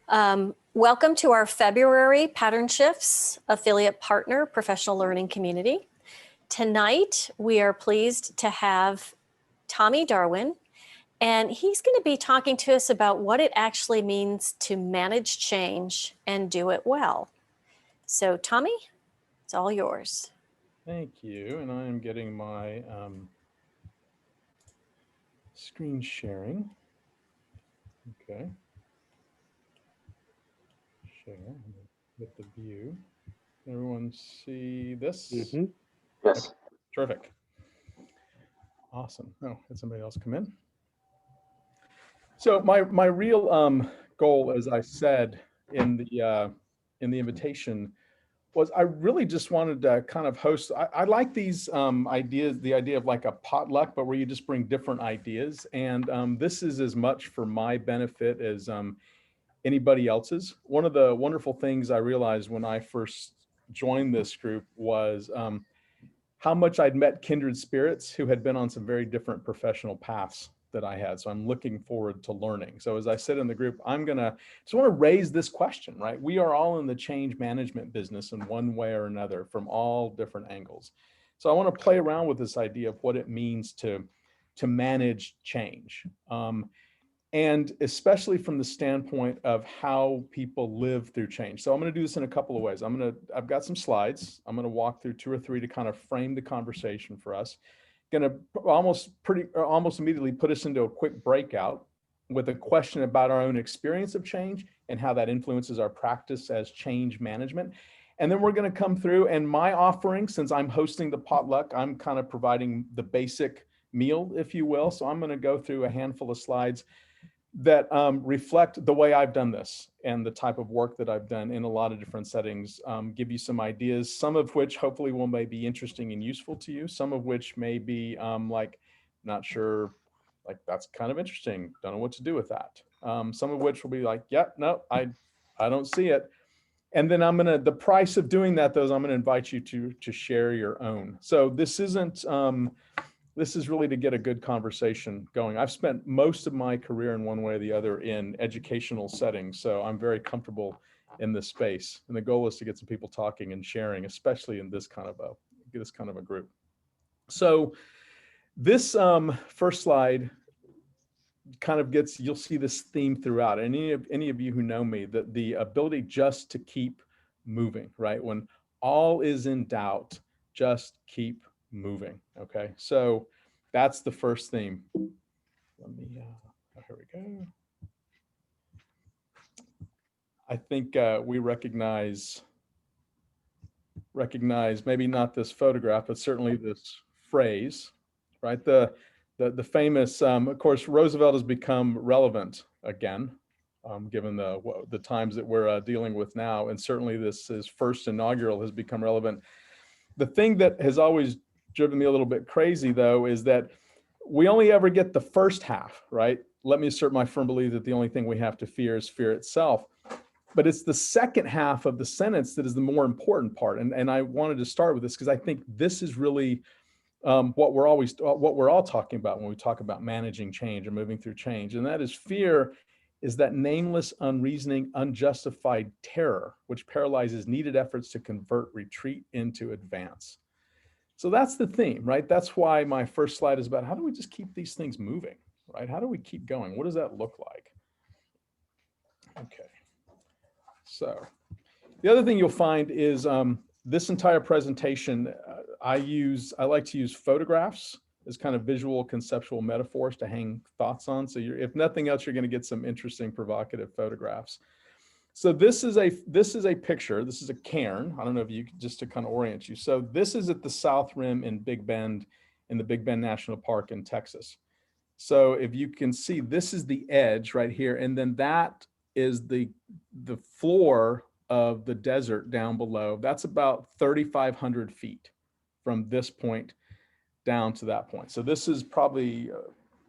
Welcome to our February PatternShifts affiliate partner professional learning community. Tonight, we are pleased to have Tommy Darwin, and he's going to be talking to us about what it actually means to manage change and do it well. So Tommy, it's all yours. Thank you, and I am getting my screen sharing. Okay. Share with the view. Everyone see this? Mm-hmm. Yes. Okay. Terrific. Awesome. Oh, had somebody else come in? So my real goal, as I said in the invitation, was I really just wanted to kind of host. I like these ideas, the idea of like a potluck, but where you just bring different ideas. And this is as much for my benefit as anybody else's. One of the wonderful things I realized when I first joined this group was how much I'd met kindred spirits who had been on some very different professional paths that I had. So I'm looking forward to learning. So as I said in the group, I'm gonna just want to raise this question, right? We are all in the change management business in one way or another from all different angles. So I want to play around with this idea of what it means to manage change. And especially from the standpoint of how people live through change. So I'm going to do this in a couple of ways. I've got some slides. I'm going to walk through 2 or 3 to kind of frame the conversation for us. Going to almost immediately put us into a quick breakout with a question about our own experience of change and how that influences our practice as change management. And then we're going to come through, and my offering, since I'm hosting the potluck, I'm kind of providing the basic meal, if you will. So I'm going to go through a handful of slides that reflect the way I've done this and the type of work that I've done in a lot of different settings, give you some ideas, some of which hopefully will may be interesting and useful to you, some of which may be like, not sure, like that's kind of interesting, don't know what to do with that. Some of which will be like, yep, no, I don't see it. And then the price of doing that, though, is I'm gonna invite you to share your own. So this isn't, this is really to get a good conversation going. I've spent most of my career in one way or the other in educational settings, so I'm very comfortable in this space. And the goal is to get some people talking and sharing, especially in this kind of a group. So this first slide kind of gets, you'll see this theme throughout. And any of you who know me, that the ability just to keep moving, right? When all is in doubt, just keep moving. Okay, so that's the first theme. Let me here we go. I think we recognize maybe not this photograph, but certainly this phrase, right? The famous, of course, Roosevelt has become relevant again, given the times that we're dealing with now, and certainly his first inaugural has become relevant. The thing that has always driven me a little bit crazy, though, is that we only ever get the first half, right? Let me assert my firm belief that the only thing we have to fear is fear itself. But it's the second half of the sentence that is the more important part. And I wanted to start with this because I think this is really what we're all talking about when we talk about managing change or moving through change. And that is fear is that nameless, unreasoning, unjustified terror, which paralyzes needed efforts to convert retreat into advance. So that's the theme, right? That's why my first slide is about how do we just keep these things moving, right? How do we keep going? What does that look like? Okay. So the other thing you'll find is this entire presentation, I like to use photographs as kind of visual conceptual metaphors to hang thoughts on. So if nothing else, you're going to get some interesting, provocative photographs. So this is a picture. This is a cairn. I don't know if you just to kind of orient you. So this is at the South Rim in Big Bend, in the Big Bend National Park in Texas. So if you can see, this is the edge right here, and then that is the floor of the desert down below. That's about 3,500 feet from this point down to that point. So this is probably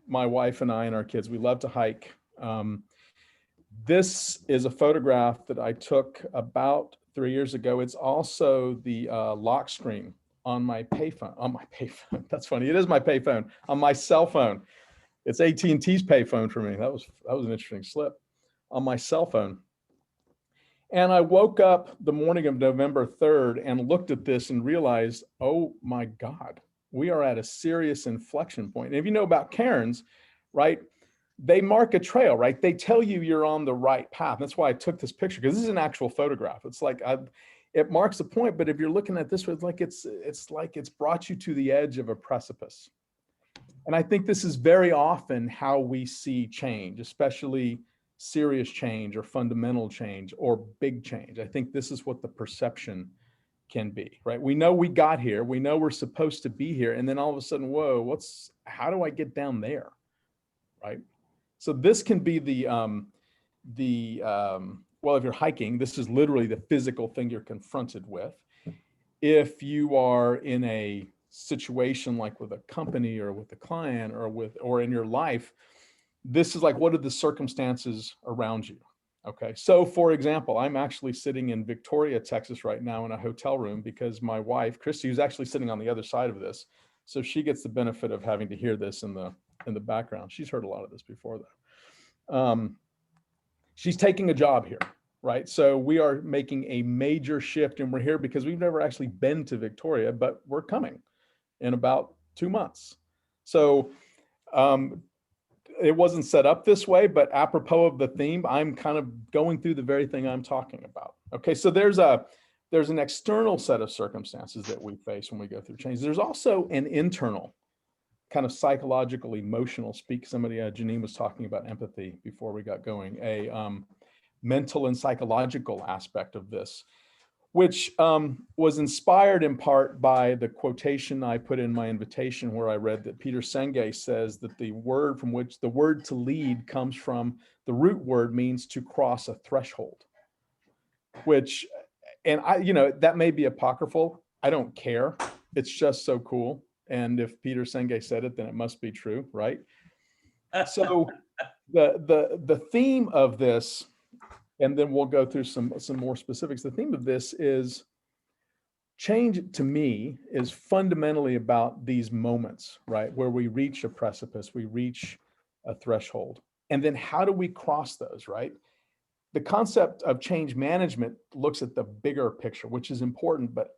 my wife and I and our kids. We love to hike. This is a photograph that I took about 3 years ago. It's also the lock screen on my payphone. That's funny. It is my payphone on my cell phone. It's AT&T's payphone for me. That was an interesting slip on my cell phone. And I woke up the morning of November 3rd and looked at this and realized, oh my God, we are at a serious inflection point. And if you know about Cairns, right, they mark a trail, right? They tell you you're on the right path. That's why I took this picture, because this is an actual photograph. It's like, it marks a point, but if you're looking at this, it's like it's brought you to the edge of a precipice. And I think this is very often how we see change, especially serious change or fundamental change or big change. I think this is what the perception can be, right? We know we got here, we know we're supposed to be here, and then all of a sudden, whoa, how do I get down there, right? So this can be well, if you're hiking, this is literally the physical thing you're confronted with. If you are in a situation like with a company or with a client or in your life, this is like, what are the circumstances around you? Okay, so for example, I'm actually sitting in Victoria, Texas right now in a hotel room because my wife, Christy, who's actually sitting on the other side of this, so she gets the benefit of having to hear this in the background. She's heard a lot of this before though. She's taking a job here, right? So we are making a major shift, and we're here because we've never actually been to Victoria, but we're coming in about 2 months. So it wasn't set up this way, but apropos of the theme, I'm kind of going through the very thing I'm talking about. Okay, so there's an external set of circumstances that we face when we go through change. There's also an internal kind of psychological, emotional speak. Somebody, Janine was talking about empathy before we got going, a mental and psychological aspect of this, which was inspired in part by the quotation I put in my invitation, where I read that Peter Senge says that the word from which the word to lead comes from, the root word means to cross a threshold, which, and that may be apocryphal. I don't care. It's just so cool. And if Peter Senge said it, then it must be true, right? So the theme of this, and then we'll go through some more specifics. The theme of this is change, to me, is fundamentally about these moments, right? Where we reach a precipice, we reach a threshold. And then how do we cross those, right? The concept of change management looks at the bigger picture, which is important, but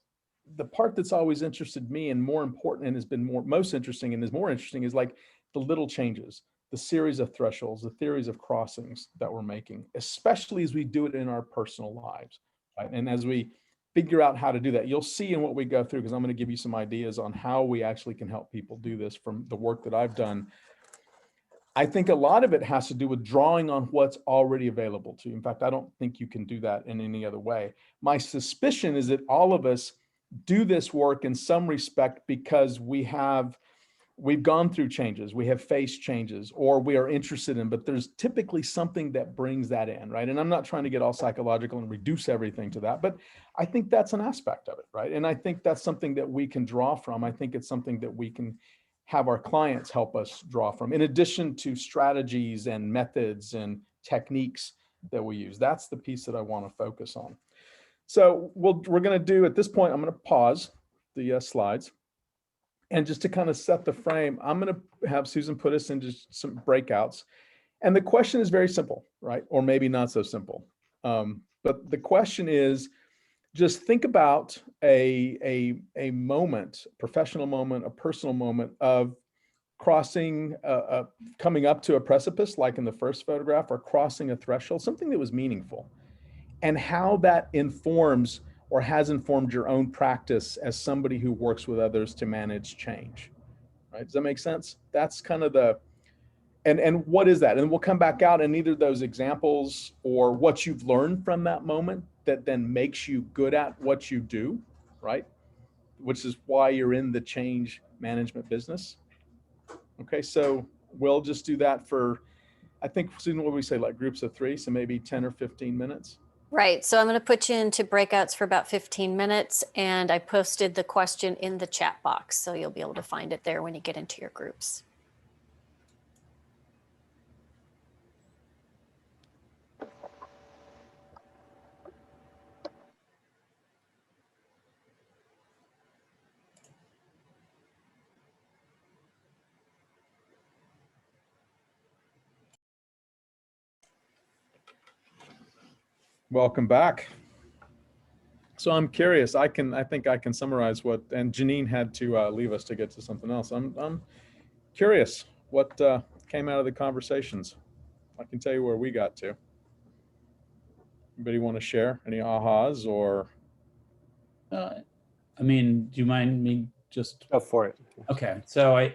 the part that's always interested me and more important and has been most interesting and is more interesting is like the little changes, the series of thresholds, the theories of crossings that we're making, especially as we do it in our personal lives, right? And as we figure out how to do that, you'll see in what we go through, because I'm going to give you some ideas on how we actually can help people do this from the work that I've done. I think a lot of it has to do with drawing on what's already available to you. In fact, I don't think you can do that in any other way. My suspicion is that all of us do this work in some respect because we've gone through changes, we have faced changes, or we are interested in, but there's typically something that brings that in, right? And I'm not trying to get all psychological and reduce everything to that, but I think that's an aspect of it, right? And I think that's something that we can draw from. I think it's something that we can have our clients help us draw from, in addition to strategies and methods and techniques that we use. That's the piece that I want to focus on. So we're going to do, at this point, I'm going to pause the slides. And just to kind of set the frame, I'm going to have Susan put us into some breakouts. And the question is very simple, right? Or maybe not so simple. But the question is, just think about a moment, professional moment, a personal moment of crossing, coming up to a precipice, like in the first photograph, or crossing a threshold, something that was meaningful, and how that informs or has informed your own practice as somebody who works with others to manage change, right? Does that make sense? That's kind of and what is that? And we'll come back out in either those examples or what you've learned from that moment that then makes you good at what you do, right? Which is why you're in the change management business. Okay, so we'll just do that for, I think, Susan, what do we say, like groups of 3, so maybe 10 or 15 minutes? Right. So I'm going to put you into breakouts for about 15 minutes, and I posted the question in the chat box, so you'll be able to find it there when you get into your groups. Welcome back. So I'm curious. I think I can summarize what. And Janine had to leave us to get to something else. I'm curious what came out of the conversations. I can tell you where we got to. Anybody want to share any ahas or? I mean, do you mind me just? Go for it. Okay, so I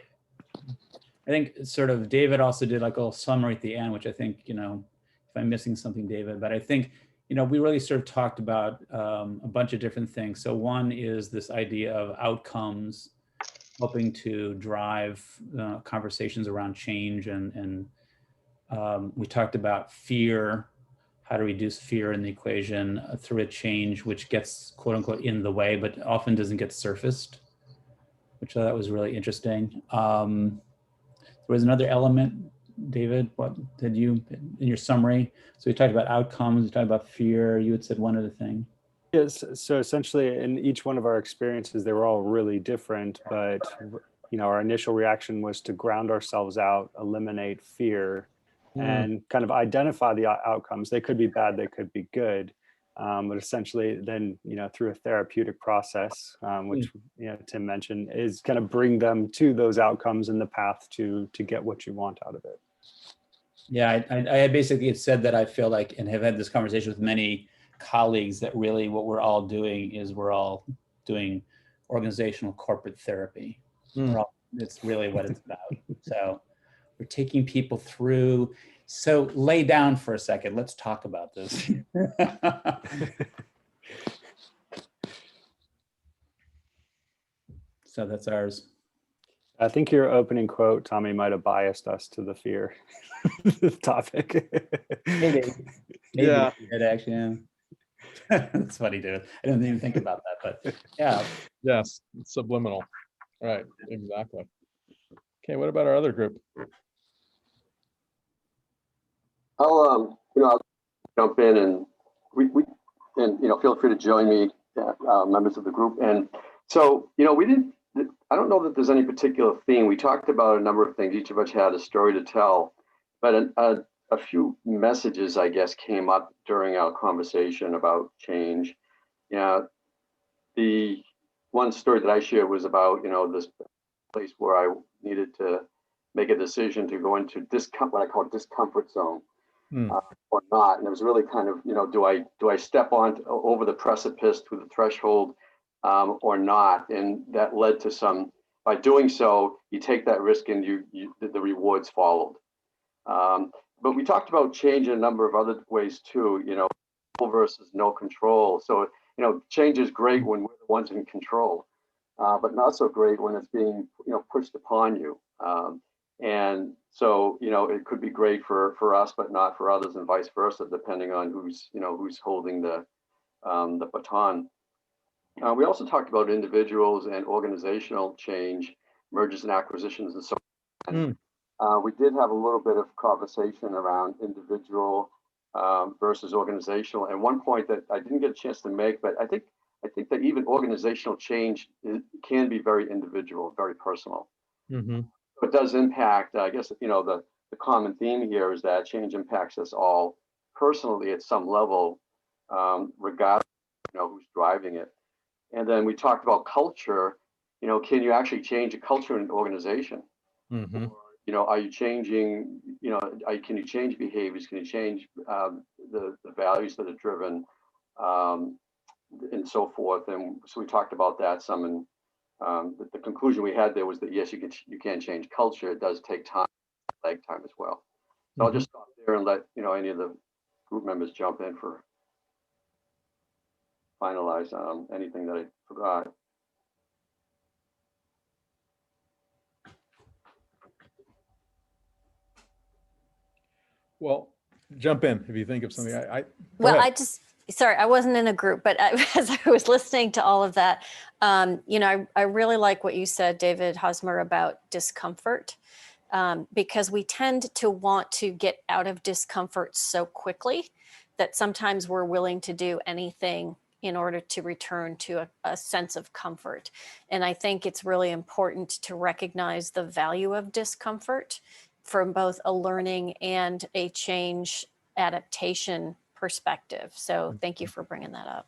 think sort of David also did like a little summary at the end, which I think, you know, if I'm missing something, David, but I think, you know, we really sort of talked about a bunch of different things. So one is this idea of outcomes, helping to drive conversations around change, and we talked about fear, how to reduce fear in the equation through a change which gets quote unquote in the way, but often doesn't get surfaced, which I thought was really interesting. There was another element, David, what did you, in your summary? So we talked about outcomes, we talked about fear, you had said one other thing. Yes, so essentially in each one of our experiences, they were all really different, but you know, our initial reaction was to ground ourselves out, eliminate fear, and kind of identify the outcomes. They could be bad, they could be good. But essentially then, you know, through a therapeutic process, which, you know, Tim mentioned, is kind of bring them to those outcomes in the path to get what you want out of it. Yeah, I basically had said that I feel like, and have had this conversation with many colleagues, that really what we're all doing is we're all doing organizational corporate therapy. It's really what it's about. So we're taking people through. So lay down for a second. Let's talk about this. So that's ours. I think your opening quote, Tommy, might have biased us to the fear topic. Maybe Yeah. it actually, yeah. That's funny, dude. I didn't even think about that, but yeah. Yes, it's subliminal. Right, exactly. Okay, what about our other group? I'll jump in, and we feel free to join me, members of the group. And so, I don't know that there's any particular theme. We talked about a number of things. Each of us had a story to tell, but a few messages, I guess, came up during our conversation about change. The one story that I shared was about, this place where I needed to make a decision to go into what I call discomfort zone. Or not, and it was really kind of, do I step on over the precipice through the threshold or not? And that led to by doing so, you take that risk and the rewards followed. But we talked about change in a number of other ways too, versus no control. So change is great when we're the ones in control, but not so great when it's being pushed upon you. And so, it could be great for us, but not for others, and vice versa, depending on who's holding the baton. We also talked about individuals and organizational change, mergers and acquisitions, and so on. We did have a little bit of conversation around individual versus organizational. And one point that I didn't get a chance to make, but I think that even organizational change can be very individual, very personal. It does impact, I guess, the common theme here is that change impacts us all personally at some level, regardless of who's driving it. And then we talked about culture. Can you actually change a culture in an organization? Or, are you changing, can you change behaviors? Can you change the values that are driven and so forth? And so we talked about that some, and the conclusion we had there was that yes, you can change culture. It does take time, lag time as well. So I'll just stop there and let any of the group members jump in for finalize anything that I forgot. Well, jump in if you think of something. Sorry, I wasn't in a group, but as I was listening to all of that, I really like what you said, David Hosmer, about discomfort, because we tend to want to get out of discomfort so quickly that sometimes we're willing to do anything in order to return to a sense of comfort. And I think it's really important to recognize the value of discomfort from both a learning and a change adaptation perspective. So thank you for bringing that up.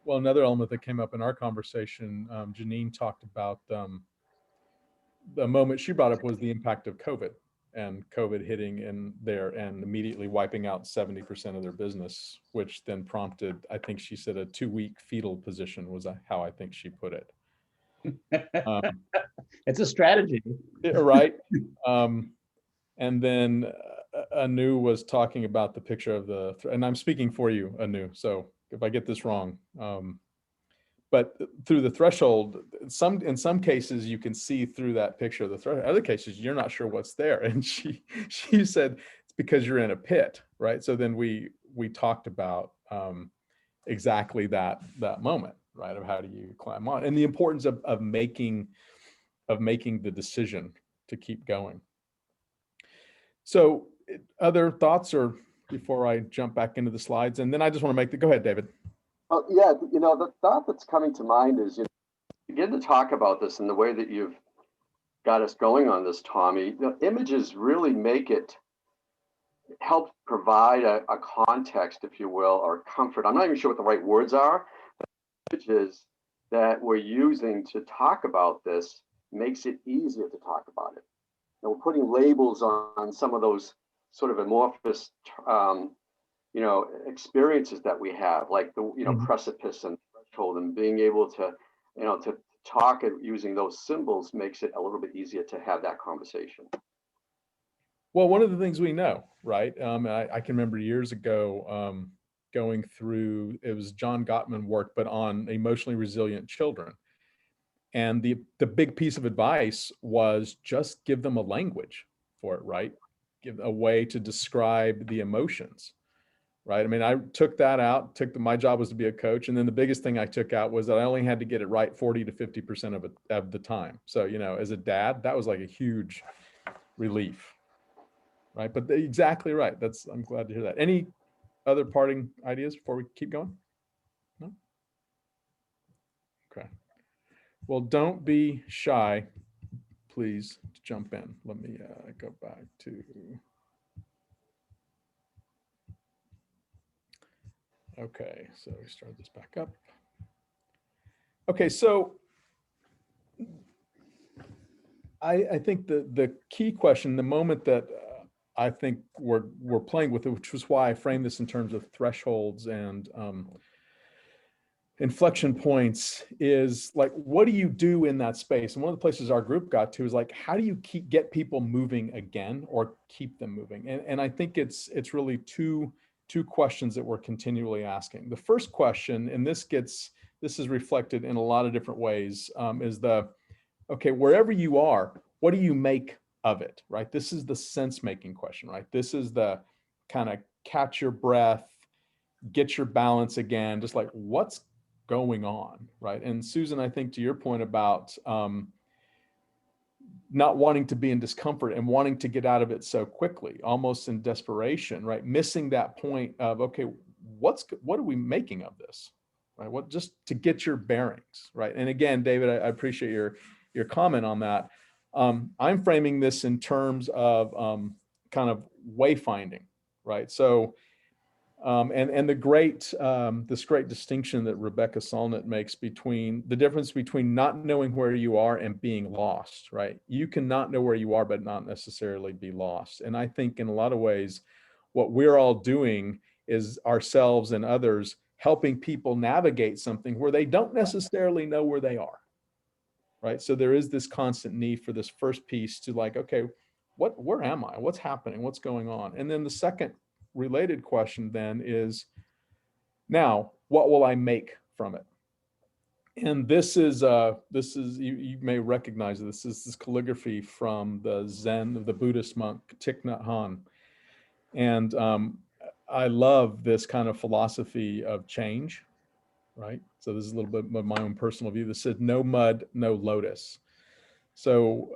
Well, another element that came up in our conversation, Janine talked about the moment she brought up was the impact of COVID and COVID hitting in there and immediately wiping out 70% of their business, which then prompted, I think she said, a 2-week fetal position was how I think she put it. It's a strategy. Right. And then Anu was talking about the picture of and I'm speaking for you, Anu, so if I get this wrong, but through the threshold, in some cases you can see through that picture of the threshold. Other cases you're not sure what's there. And she said it's because you're in a pit, right? So then we talked about exactly that moment, right? Of how do you climb on, and the importance of making the decision to keep going. So other thoughts, or before I jump back into the slides, and then I just want to go ahead, David. Well, yeah, the thought that's coming to mind is, begin to talk about this in the way that you've got us going on this, Tommy. The images really help provide a context, if you will, or comfort. I'm not even sure what the right words are, but images that we're using to talk about this makes it easier to talk about it. And we're putting labels on some of those sort of amorphous experiences that we have, like the precipice and threshold, and being able to to talk using those symbols makes it a little bit easier to have that conversation. Well, one of the things we know, right? I can remember years ago going through, it was John Gottman work, but on emotionally resilient children. And the big piece of advice was just give them a language for it, right? Give a way to describe the emotions, right? I mean, I took that out, my job was to be a coach. And then the biggest thing I took out was that I only had to get it right 40 to 50% of the time. So, as a dad, that was like a huge relief, right? But exactly right. I'm glad to hear that. Any other parting ideas before we keep going? No? Okay. Well, don't be shy, please, to jump in. Let me go back to, okay, so we start this back up. Okay, so I think the key question, the moment that I think we're playing with it, which was why I framed this in terms of thresholds and inflection points, is like, what do you do in that space? And one of the places our group got to is like, how do you get people moving again, or keep them moving? And I think it's really two questions that we're continually asking. The first question, and this is reflected in a lot of different ways, is okay, wherever you are, what do you make of it, right? This is the sense-making question, right? This is the kind of catch your breath, get your balance again, just like what's going on, right? And Susan, I think to your point about not wanting to be in discomfort and wanting to get out of it so quickly, almost in desperation, right? Missing that point of, okay, what are we making of this, right? Just to get your bearings, right? And again, David, I appreciate your comment on that. I'm framing this in terms of kind of wayfinding, right? So, and this great distinction that Rebecca Solnit makes between the difference between not knowing where you are and being lost, right? You can not know where you are, but not necessarily be lost. And I think in a lot of ways, what we're all doing is ourselves and others helping people navigate something where they don't necessarily know where they are, right? So there is this constant need for this first piece to like, okay, where am I? What's happening? What's going on? And then the second related question then is, now, what will I make from it? And this is you may recognize this is this calligraphy from the Zen of the Buddhist monk Thich Nhat Hanh. And I love this kind of philosophy of change, right? So this is a little bit of my own personal view that says no mud, no lotus. So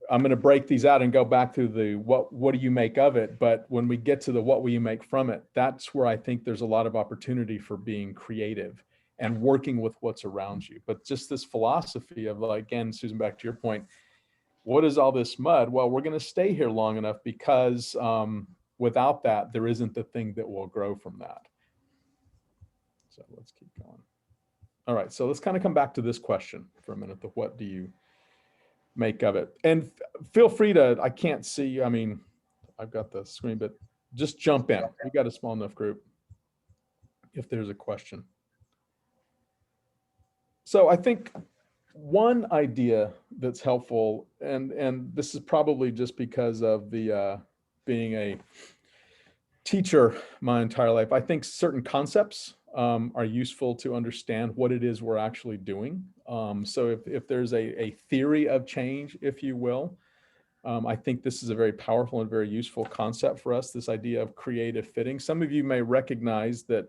I'm going to break these out and go back to the what do you make of it? But when we get to the what will you make from it, that's where I think there's a lot of opportunity for being creative and working with what's around you. But just this philosophy of, like, again, Susan, back to your point, what is all this mud? Well, we're going to stay here long enough because without that, there isn't the thing that will grow from that. So let's keep going. All right, so let's kind of come back to this question for a minute. What do you make of it? And feel free to, I can't see you. I mean, I've got the screen, but just jump in. We got a small enough group if there's a question. So I think one idea that's helpful, and this is probably just because of the being a teacher my entire life, I think certain concepts are useful to understand what it is we're actually doing. So if there's a theory of change, if you will, I think this is a very powerful and very useful concept for us, this idea of creative fitting. Some of you may recognize that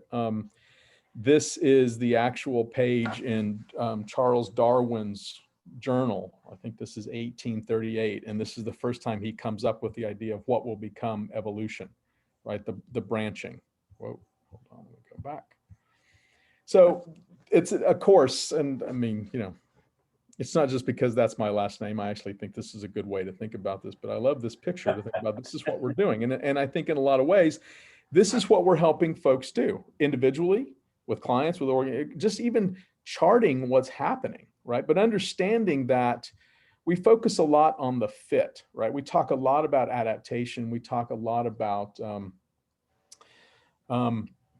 this is the actual page in Charles Darwin's journal. I think this is 1838, and this is the first time he comes up with the idea of what will become evolution, right? The branching. Whoa, hold on, let me go back. So it's a course, and I mean, you know, it's not just because that's my last name. I actually think this is a good way to think about this, but I love this picture to think about. This is what we're doing. And I think in a lot of ways, this is what we're helping folks do individually, with clients, with just even charting what's happening, right? But understanding that we focus a lot on the fit, right? We talk a lot about adaptation. We talk a lot about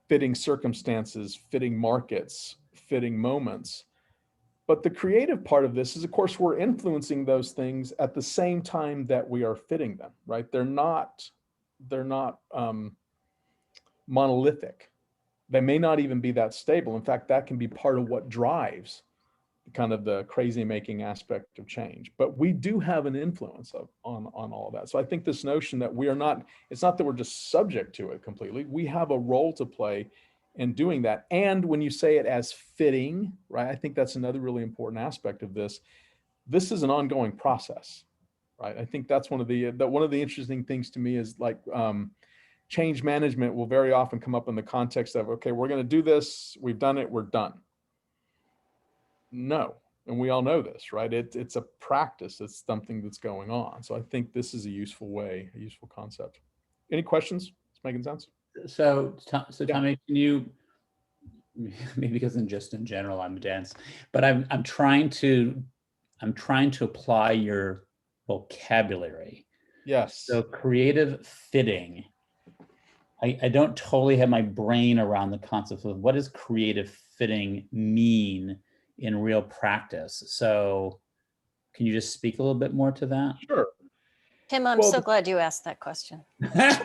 fitting circumstances, fitting markets, fitting moments. But the creative part of this is, of course, we're influencing those things at the same time that we are fitting them, right? They're not monolithic. They may not even be that stable. In fact, that can be part of what drives kind of the crazy making aspect of change. But we do have an influence on all of that. So I think this notion that we are not, it's not that we're just subject to it completely. We have a role to play in doing that. And when you say it as fitting, right, I think that's another really important aspect of this. This is an ongoing process, right? I think that's one of the interesting things to me is like, change management will very often come up in the context of, okay, we're going to do this. We've done it. We're done. No. And we all know this, right? It's a practice. It's something that's going on. So I think this is a useful way, a useful concept. Any questions? It's making sense? So Yeah. Tommy, can you, maybe because just in general, I'm dense, but I'm trying to apply your vocabulary. Yes. So creative fitting. I don't totally have my brain around the concept of what does creative fitting mean in real practice. So can you just speak a little bit more to that? Sure. Tim, I'm so glad you asked that question. That's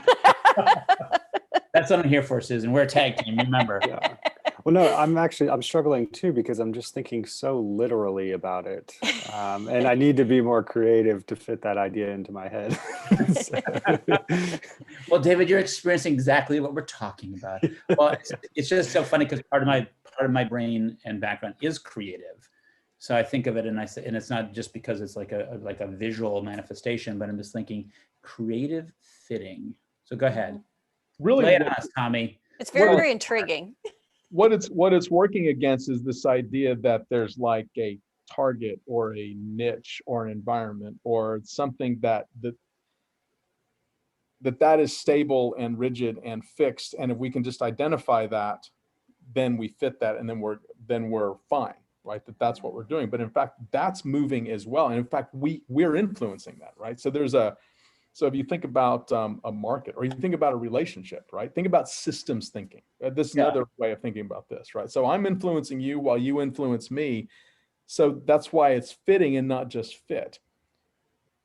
what I'm here for, Susan. We're a tag team, remember. Yeah. Well, no, I'm struggling too, because I'm just thinking so literally about it. And I need to be more creative to fit that idea into my head. Well, David, you're experiencing exactly what we're talking about. Well, it's just so funny because part of my brain and background is creative. So I think of it and I say, and it's not just because it's like a visual manifestation, but I'm just thinking creative fitting. So go ahead. Really, lay it on us, Tommy. It's very intriguing. What it's working against is this idea that there's like a target or a niche or an environment or something that is stable and rigid and fixed. And if we can just identify that, then we fit that, and then we're fine, right? That's what we're doing. But in fact, that's moving as well. And in fact, we're influencing that, right? So if you think about a market, or you think about a relationship, right? Think about systems thinking. This is another way of thinking about this, right? So I'm influencing you while you influence me. So that's why it's fitting and not just fit.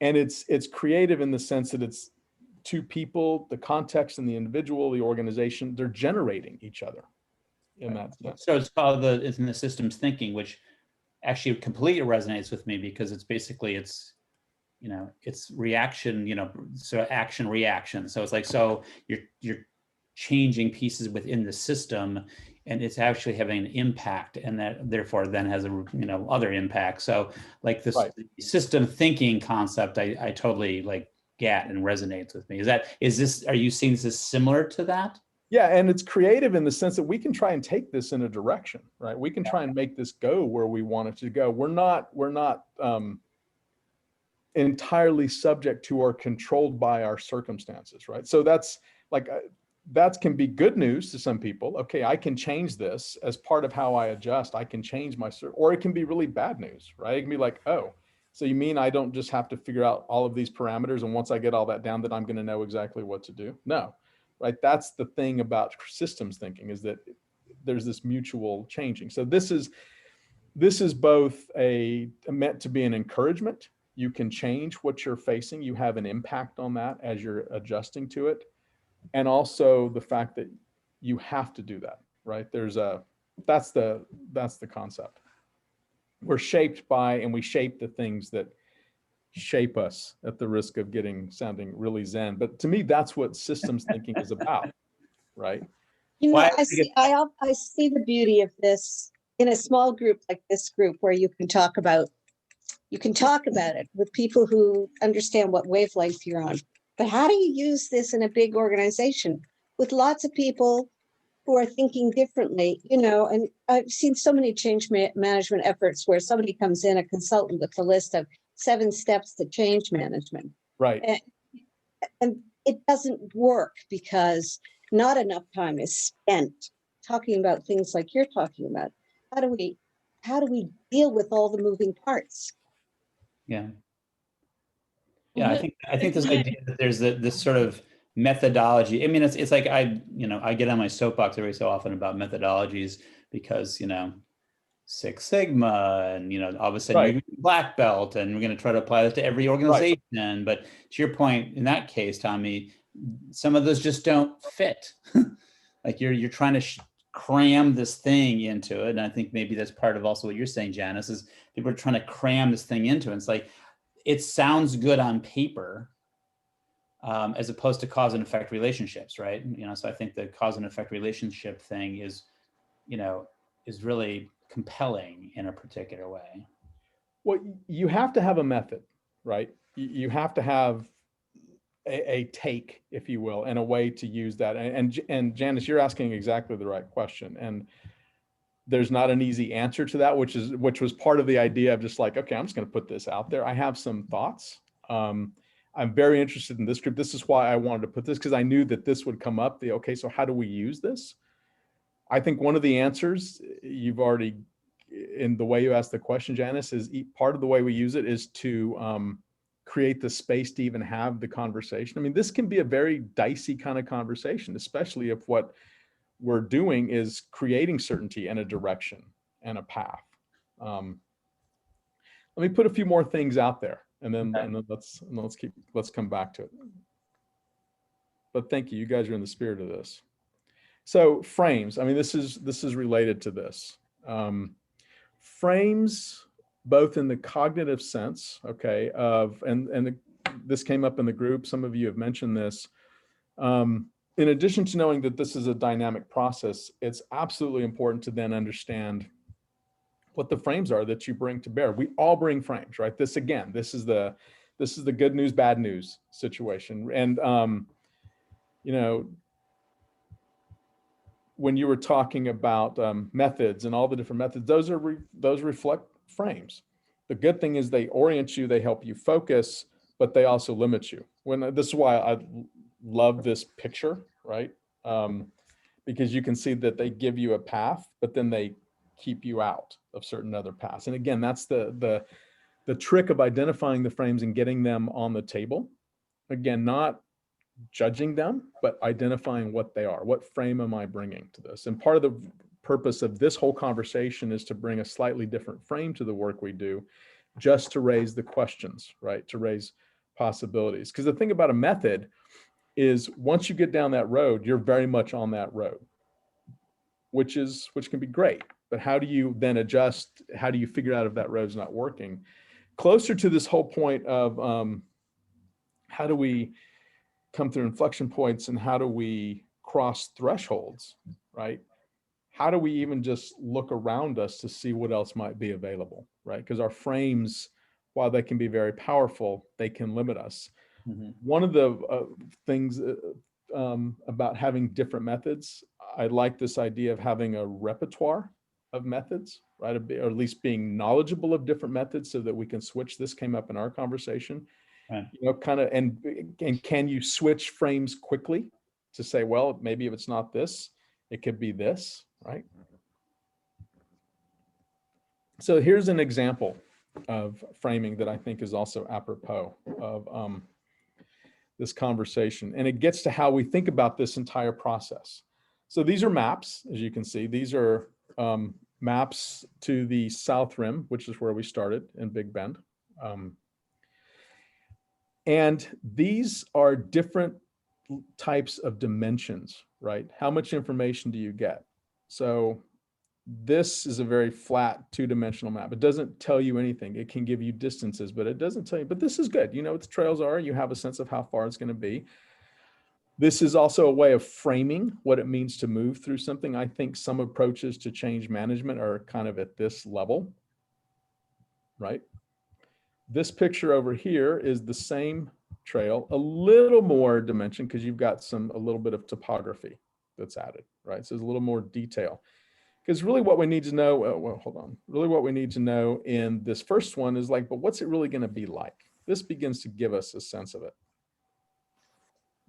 And it's creative in the sense that it's two people, the context and the individual, the organization, they're generating each other in that sense. So it's called it's in the systems thinking, which actually completely resonates with me because it's basically, it's reaction, so action reaction. So it's like, so you're changing pieces within the system and it's actually having an impact, and that therefore then has other impact. So like this system thinking concept, I totally like get and resonates with me. Are you seeing this as similar to that? Yeah, and it's creative in the sense that we can try and take this in a direction, right? We can try and make this go where we want it to go. We're not entirely subject to or controlled by our circumstances, right? So that's like, that can be good news to some people. Okay, I can change this as part of how I adjust. I can change my, or it can be really bad news, right? It can be like, oh, so you mean I don't just have to figure out all of these parameters, and once I get all that down, that I'm going to know exactly what to do? No, right? That's the thing about systems thinking, is that there's this mutual changing. So this is both meant to be an encouragement. You can change what you're facing. You have an impact on that as you're adjusting to it. And also the fact that you have to do that, right? That's the concept. We're shaped by, and we shape the things that shape us, at the risk of sounding really Zen. But to me, that's what systems thinking is about, right? You know, Why- I see the beauty of this in a small group like this group, where you can talk about it with people who understand what wavelength you're on. But how do you use this in a big organization with lots of people who are thinking differently? You know, and I've seen so many change management efforts where somebody comes in, a consultant, with a list of 7 steps to change management. Right. And it doesn't work because not enough time is spent talking about things like you're talking about. How do we deal with all the moving parts? Yeah. Yeah, I think this idea that there's this sort of methodology. I mean, it's like I get on my soapbox every so often about methodologies, because, Six Sigma, and all of a sudden Right. you're black belt, and we're going to try to apply that to every organization. Right. But to your point, in that case, Tommy, some of those just don't fit. Like you're trying to cram this thing into it, and I think maybe that's part of also what you're saying, Janice, is people are trying to cram this thing into it. It's like, it sounds good on paper, as opposed to cause and effect relationships, right? So I think the cause and effect relationship thing is really compelling in a particular way. Well, you have to have a method, right? You have to have a take, if you will, and a way to use that. And Janice, you're asking exactly the right question. And there's not an easy answer to that, which was part of the idea of just like, okay, I'm just going to put this out there. I have some thoughts. I'm very interested in this group. This is why I wanted to put this, because I knew that this would come up. Okay, so how do we use this? I think one of the answers you've already, in the way you asked the question, Janice, is part of the way we use it is to create the space to even have the conversation. I mean, this can be a very dicey kind of conversation, especially if what we're doing is creating certainty and a direction and a path. Let me put a few more things out there, and then let's come back to it. But thank you. You guys are in the spirit of this. So frames. I mean, this is related to this. Frames, both in the cognitive sense, okay, this came up in the group. Some of you have mentioned this. In addition to knowing that this is a dynamic process, it's absolutely important to then understand what the frames are that you bring to bear. We all bring frames, right? This is the good news, bad news situation. And when you were talking about methods and all the different methods, those reflect frames. The good thing is they orient you, they help you focus, but they also limit you. This is why I love this picture, right? Because you can see that they give you a path, but then they keep you out of certain other paths. And again, that's the trick of identifying the frames and getting them on the table. Again, not judging them, but identifying what they are. What frame am I bringing to this? And part of the purpose of this whole conversation is to bring a slightly different frame to the work we do, just to raise the questions, right? To raise possibilities. Because the thing about a method is once you get down that road, you're very much on that road, which can be great. But how do you then adjust? How do you figure out if that road's not working? Closer to this whole point of how do we come through inflection points and how do we cross thresholds, right? How do we even just look around us to see what else might be available, right? Because our frames, while they can be very powerful, they can limit us. Mm-hmm. One of the things about having different methods, I like this idea of having a repertoire of methods, right? Or at least being knowledgeable of different methods so that we can switch. This came up in our conversation, Right. you know, kind of, and can you switch frames quickly to say, well, maybe if it's not this, it could be this, right? So here's an example of framing that I think is also apropos of this conversation. And it gets to how we think about this entire process. So these are maps, as you can see. These are maps to the South Rim, which is where we started in Big Bend. And these are different types of dimensions, right? How much information do you get? So this is a very flat two-dimensional map. It doesn't tell you anything. It can give you distances, but it doesn't tell you, but this is good. You know what the trails are. You have a sense of how far it's going to be. This is also a way of framing what it means to move through something. I think some approaches to change management are kind of at this level, right? This picture over here is the same trail, a little more dimension because you've got a little bit of topography that's added, right? So there's a little more detail. Because really what we need to know, well, hold on. Really what we need to know in this first one is like, but what's it really going to be like? This begins to give us a sense of it.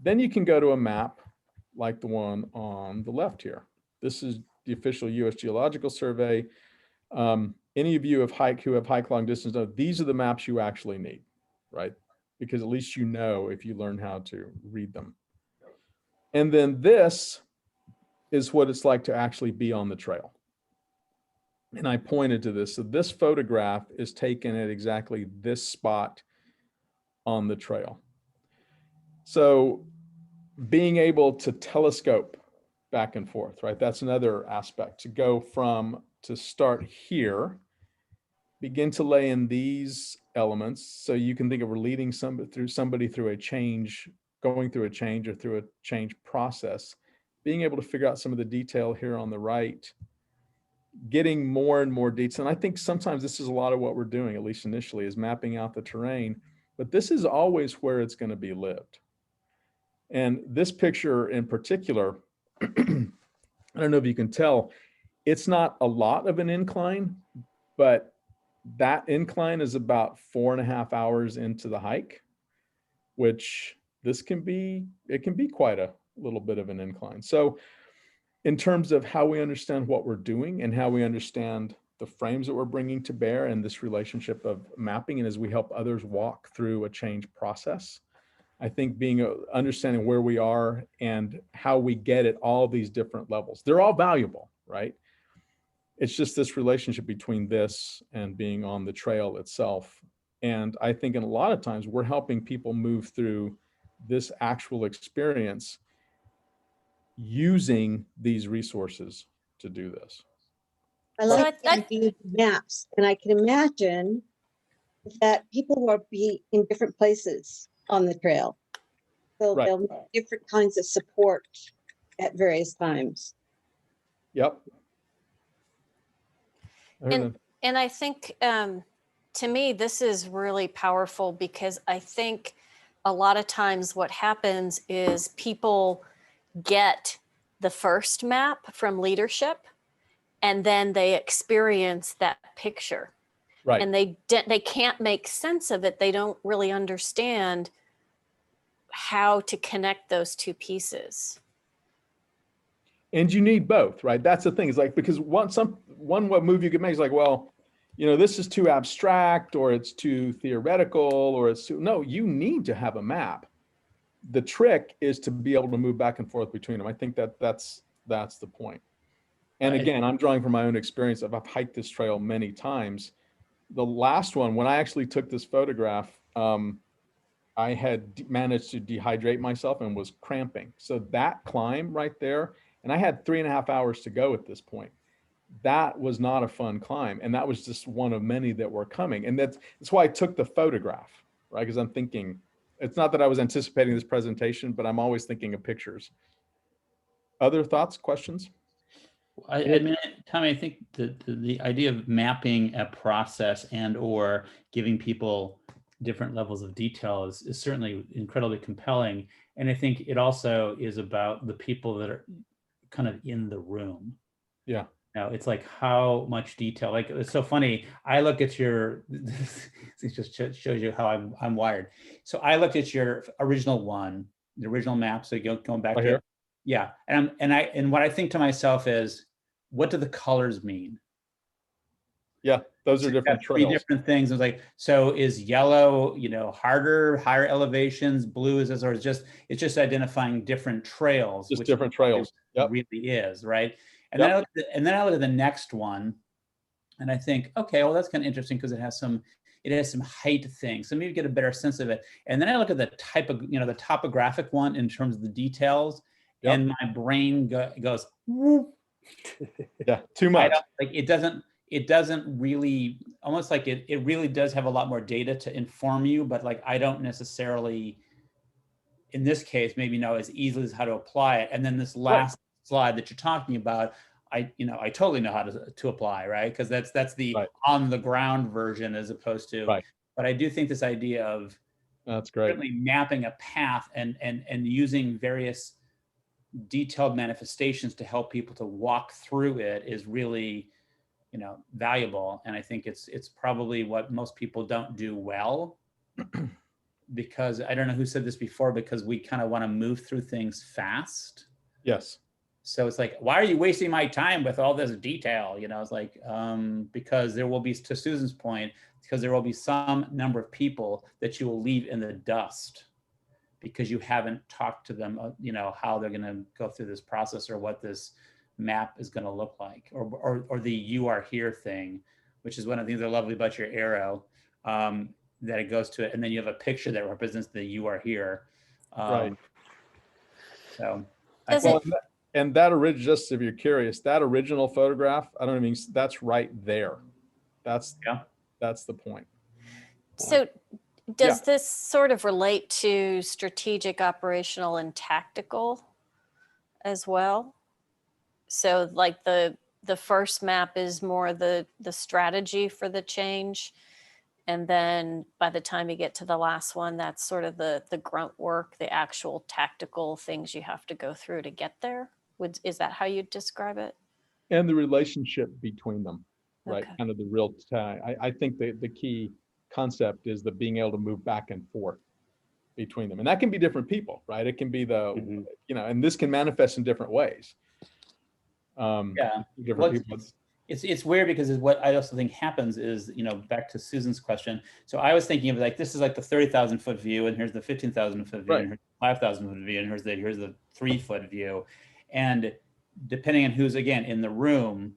Then you can go to a map like the one on the left here. This is the official U.S. Geological Survey. Any of you who have hike long distance know these are the maps you actually need, right? Because at least you know if you learn how to read them. And then this is what it's like to actually be on the trail. And I pointed to this. So this photograph is taken at exactly this spot on the trail. So being able to telescope back and forth, right? That's another aspect, to go to start here, begin to lay in these elements. So you can think of leading somebody through a change, going through a change or through a change process, being able to figure out some of the detail here on the right, getting more and more detail. And I think sometimes this is a lot of what we're doing, at least initially, is mapping out the terrain, but this is always where it's going to be lived. And this picture in particular, I don't know if you can tell, it's not a lot of an incline, but that incline is about 4.5 hours into the hike, which it can be quite a little bit of an incline. So in terms of how we understand what we're doing and how we understand the frames that we're bringing to bear and this relationship of mapping, and as we help others walk through a change process, I think understanding where we are and how we get at all these different levels. They're all valuable, right? It's just this relationship between this and being on the trail itself. And I think in a lot of times we're helping people move through this actual experience using these resources to do this. I like the idea of maps, and I can imagine that people will be in different places on the trail. So Right. they'll need different kinds of support at various times. Yep. And I think, to me, this is really powerful because I think a lot of times what happens is people get the first map from leadership and then they experience that picture. Right. And they can't make sense of it. They don't really understand how to connect those two pieces. And you need both, right? That's the thing. It's like, because what move you can make is like, well, you know, this is too abstract or it's too theoretical or it's too, no, you need to have a map. The trick is to be able to move back and forth between them. I think that's the point. And again, I'm drawing from my own experience. I've hiked this trail many times. The last one, when I actually took this photograph, I had managed to dehydrate myself and was cramping. So that climb right there, and I had 3.5 hours to go at this point. That was not a fun climb. And that was just one of many that were coming. And that's why I took the photograph, right? Because I'm thinking, it's not that I was anticipating this presentation, but I'm always thinking of pictures. Other thoughts, questions? I mean, Tommy, I think the idea of mapping a process and or giving people different levels of detail is certainly incredibly compelling. And I think it also is about the people that are kind of in the room. Yeah. No, it's like how much detail. Like it's so funny. I look at your. It just shows you how I'm wired. So I looked at your original one, the original map. So going back Right to here? it, yeah. And what I think to myself is, what do the colors mean? Yeah, those are You've different got three trails. different things. It's like, so is yellow, harder, higher elevations, blue is, or it's just identifying different trails, Just which different trails. Yep. really is, right? And Yep. then I look at the next one and I think, okay, well, that's kind of interesting because it has some height things. So maybe get a better sense of it. And then I look at the type of, the topographic one in terms of the details, Yep. and my brain goes, whoop. Yeah, too much. It doesn't really, almost like it really does have a lot more data to inform you, but like I don't necessarily, in this case, maybe know as easily as how to apply it. And then this last slide that you're talking about, I totally know how to apply, right? Because that's the on the ground version as opposed to, but I do think this idea of that's great. certainly mapping a path and using various detailed manifestations to help people to walk through it is really, valuable. And I think it's probably what most people don't do well, because I don't know who said this before, because we kind of want to move through things fast. Yes. So it's like, why are you wasting my time with all this detail? It's like, because there will be, to Susan's point, because there will be some number of people that you will leave in the dust because you haven't talked to them, how they're going to go through this process or what this map is going to look like, or the "you are here" thing, which is one of the things I love about your arrow, that it goes to it, and then you have a picture that represents the "you are here." Right. So, and that original, just if you're curious, that original photograph, I don't even, that's right there. That's the point. So does this sort of relate to strategic, operational, and tactical as well? So like the first map is more the strategy for the change. And then by the time you get to the last one, that's sort of the grunt work, the actual tactical things you have to go through to get there. Is that how you'd describe it? And the relationship between them, right? Okay. Kind of the real time. I think the key concept is the being able to move back and forth between them. And that can be different people, right? It can be and this can manifest in different ways. Different people. It's weird because what I also think happens is, back to Susan's question. So I was thinking of like, this is like the 30,000 foot view, and here's the 15,000 foot view, and here's the 5,000 foot view, and here's the 3 foot view. And depending on who's, again, in the room,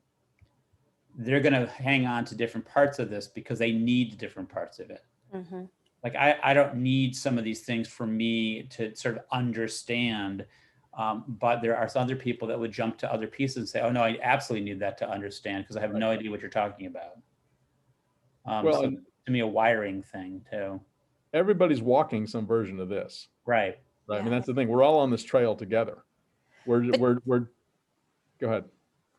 they're going to hang on to different parts of this because they need different parts of it. Mm-hmm. Like I don't need some of these things for me to sort of understand. But there are some other people that would jump to other pieces and say, oh, no, I absolutely need that to understand because I have no idea what you're talking about. So to me, a wiring thing too. Everybody's walking some version of this. Right. Yeah. I mean, that's the thing. We're all on this trail together. We're go ahead.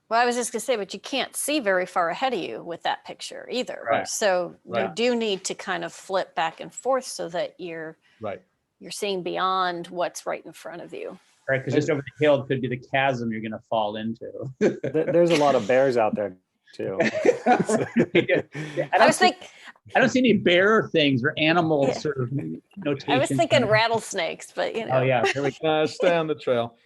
Well, I was just gonna say, but you can't see very far ahead of you with that picture either. Right. So you do need to kind of flip back and forth so that you're seeing beyond what's right in front of you. Right, because just over the hill could be the chasm you're going to fall into. There's a lot of bears out there too. I don't see any bear things or animal sort of notation. I was thinking rattlesnakes, but Oh yeah, here we go. Stay on the trail.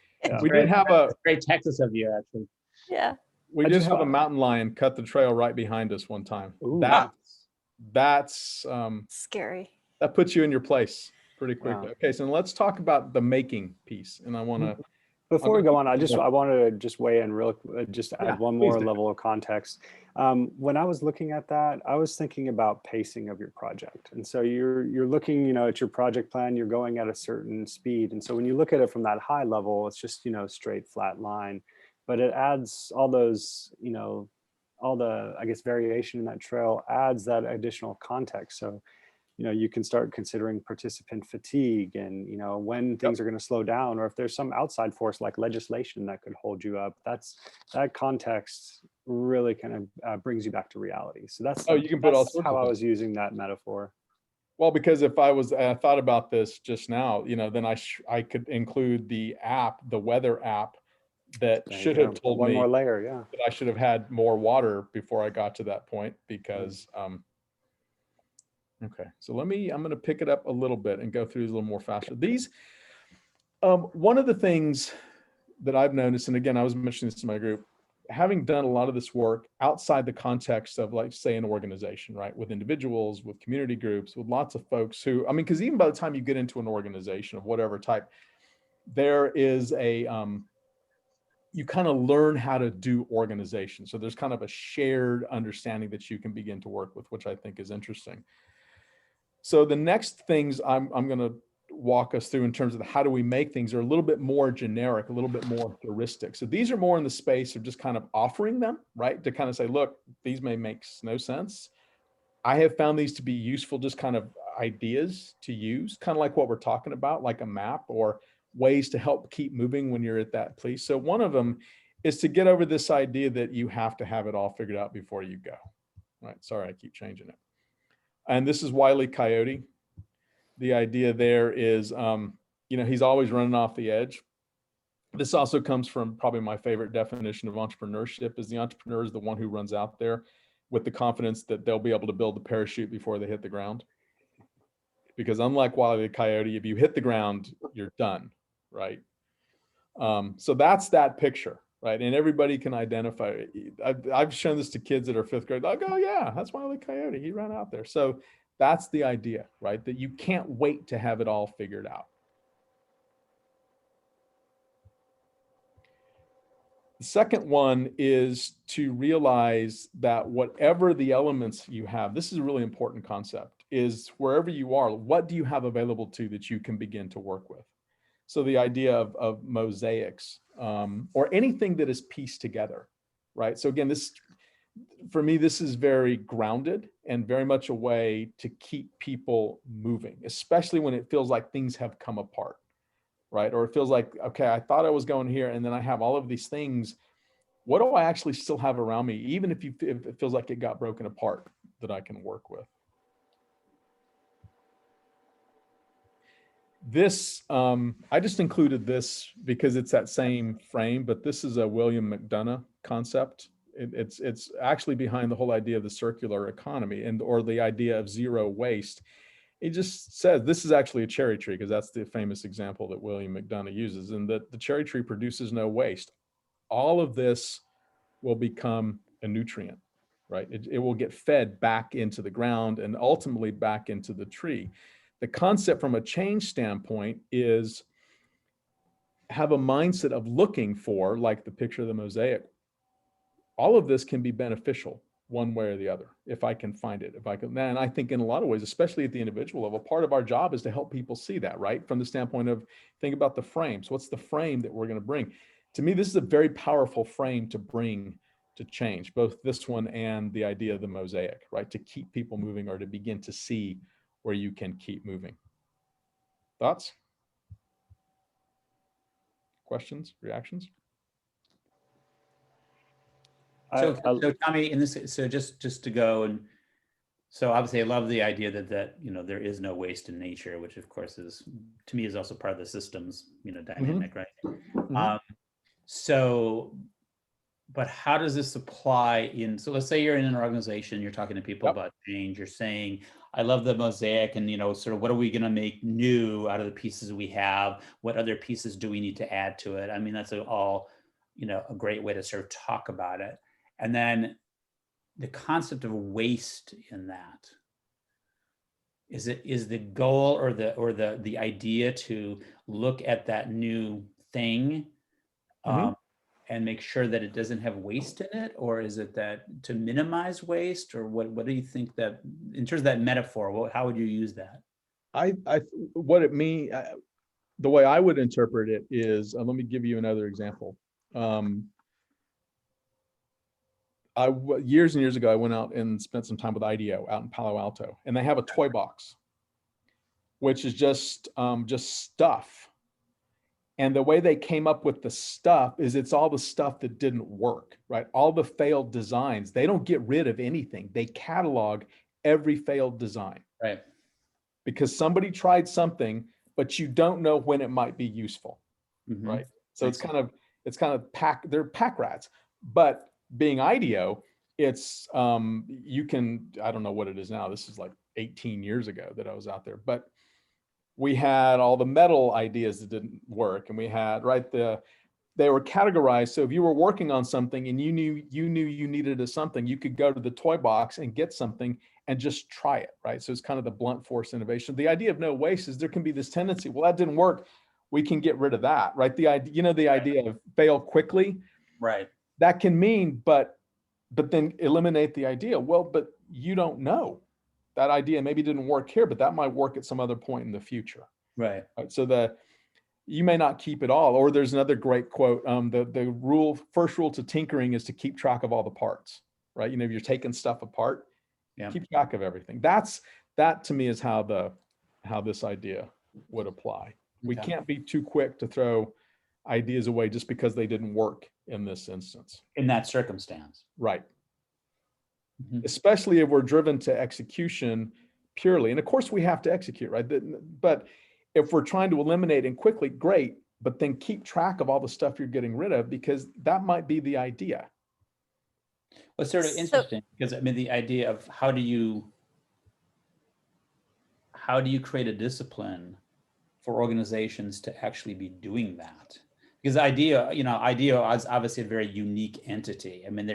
We did did have great Texas of you, actually. Yeah. We did have a mountain lion cut the trail right behind us one time. Ooh. That's scary. That puts you in your place pretty quickly. Wow. Okay, so let's talk about the making piece. And I want to, before we go on, I wanted to just weigh in just add one more level of context. When I was looking at that, I was thinking about pacing of your project. And so you're looking, at your project plan, you're going at a certain speed. And so when you look at it from that high level, it's just, straight flat line, but it adds all those, all the, I guess, variation in that trail adds that additional context. So you can start considering participant fatigue and, when things are going to slow down, or if there's some outside force like legislation that could hold you up. That context really kind of brings you back to reality. So that's how I was using that metaphor. Well, because if I thought about this just now, then I could include the app, the weather app that There you should go. have told One me more layer, yeah. that I should have had more water before I got to that point because, okay, so I'm going to pick it up a little bit and go through these a little more faster. These, one of the things that I've noticed, and again, I was mentioning this to my group, having done a lot of this work outside the context of, like, say, an organization, right? With individuals, with community groups, with lots of folks who, I mean, because even by the time you get into an organization of whatever type, there is a, you kind of learn how to do organization. So there's kind of a shared understanding that you can begin to work with, which I think is interesting. So the next things I'm going to walk us through in terms of how do we make things are a little bit more generic, a little bit more heuristic. So these are more in the space of just kind of offering them, right? To kind of say, look, these may make no sense. I have found these to be useful, just kind of ideas to use, kind of like what we're talking about, like a map or ways to help keep moving when you're at that place. So one of them is to get over this idea that you have to have it all figured out before you go, right? Sorry, I keep changing it. And this is Wile E. Coyote. The idea there is, he's always running off the edge. This also comes from probably my favorite definition of entrepreneurship is the entrepreneur is the one who runs out there with the confidence that they'll be able to build the parachute before they hit the ground. Because unlike Wile E. Coyote, if you hit the ground, you're done, right? So that's that picture, right? And everybody can identify it. I've shown this to kids that are fifth grade. I'll go, yeah, that's Wile E. Coyote. He ran out there. So that's the idea, right? That you can't wait to have it all figured out. The second one is to realize that whatever the elements you have, this is a really important concept, is wherever you are, what do you have available to that you can begin to work with? So the idea of mosaics or anything that is pieced together, right? So again, this, for me, this is very grounded and very much a way to keep people moving, especially when it feels like things have come apart, right? Or it feels like, okay, I thought I was going here and then I have all of these things. What do I actually still have around me, even if it feels like it got broken apart, that I can work with? This, I just included this because it's that same frame, but this is a William McDonough concept. It's actually behind the whole idea of the circular economy or the idea of zero waste. It just says, this is actually a cherry tree because that's the famous example that William McDonough uses, and that the cherry tree produces no waste. All of this will become a nutrient, right? It will get fed back into the ground and ultimately back into the tree. The concept from a change standpoint is have a mindset of looking for, like the picture of the mosaic, all of this can be beneficial one way or the other, if I can find it, if I can. And I think in a lot of ways, especially at the individual level, part of our job is to help people see that, right? From the standpoint of, think about the frames. What's the frame that we're going to bring? To me, this is a very powerful frame to bring to change, both this one and the idea of the mosaic, right? To keep people moving or to begin to see where you can keep moving. Thoughts? Questions? Reactions? So Tommy, in this, so just to go, and so obviously I love the idea that there is no waste in nature, which of course is, to me, is also part of the systems dynamic, right? Mm-hmm. So, but how does this apply in? So let's say you're in an organization, you're talking to people about change. You're saying, I love the mosaic, and sort of what are we going to make new out of the pieces we have? What other pieces do we need to add to it? I mean, that's all a great way to sort of talk about it. And then the concept of waste in that, is the goal or the idea to look at that new thing and make sure that it doesn't have waste in it, or is it that to minimize waste, or what do you think that, in terms of that metaphor, how would you use that? What it means, the way I would interpret it is, let me give you another example. Years and years ago, I went out and spent some time with IDEO out in Palo Alto, and they have a toy box, which is just stuff. And the way they came up with the stuff is it's all the stuff that didn't work, right? All the failed designs. They don't get rid of anything. They catalog every failed design. Right. Because somebody tried something, but you don't know when it might be useful, right? So it's kind of, it's kind of they're pack rats. But being IDEO, it's you can, I don't know what it is now. This is like 18 years ago that I was out there, but we had all the metal ideas that didn't work, and we had they were categorized. So if you were working on something and you knew you needed something, you could go to the toy box and get something and just try it, right? So it's kind of the blunt force innovation. The idea of no waste is there can be this tendency, well, that didn't work, we can get rid of that, right? The idea, the idea of fail quickly, Right. that can mean, but then eliminate the idea. Well, but you don't know. That idea maybe didn't work here, but that might work at some other point in the future. Right. Right? So you may not keep it all. Or there's another great quote. The first rule to tinkering is to keep track of all the parts, right? If you're taking stuff apart, keep track of everything. That to me is how this idea would apply. We can't be too quick to throw ideas away just because they didn't work in this instance. In that circumstance. Right. Mm-hmm. Especially if we're driven to execution purely. And of course we have to execute, right? But if we're trying to eliminate and quickly, great, but then keep track of all the stuff you're getting rid of, because that might be the idea. Well, it's sort of interesting because I mean, the idea of how do you create a discipline for organizations to actually be doing that? Because IDEO is obviously a very unique entity. I mean,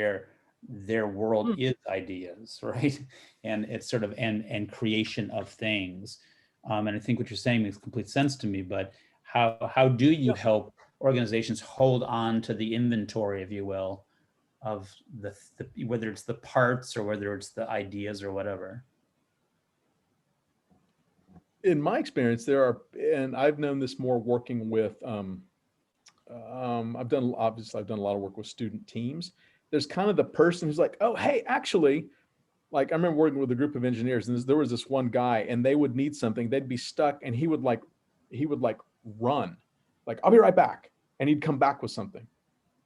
their world is ideas, right? And it's sort of and creation of things. And I think what you're saying makes complete sense to me. But how do you help organizations hold on to the inventory, if you will, of the whether it's the parts or whether it's the ideas or whatever? In my experience, and I've known this more working with, I've done a lot of work with student teams. There's kind of the person who's like, oh, hey, actually, like I remember working with a group of engineers, and there was this one guy, and they would need something, they'd be stuck, and he would run, like, I'll be right back, and he'd come back with something.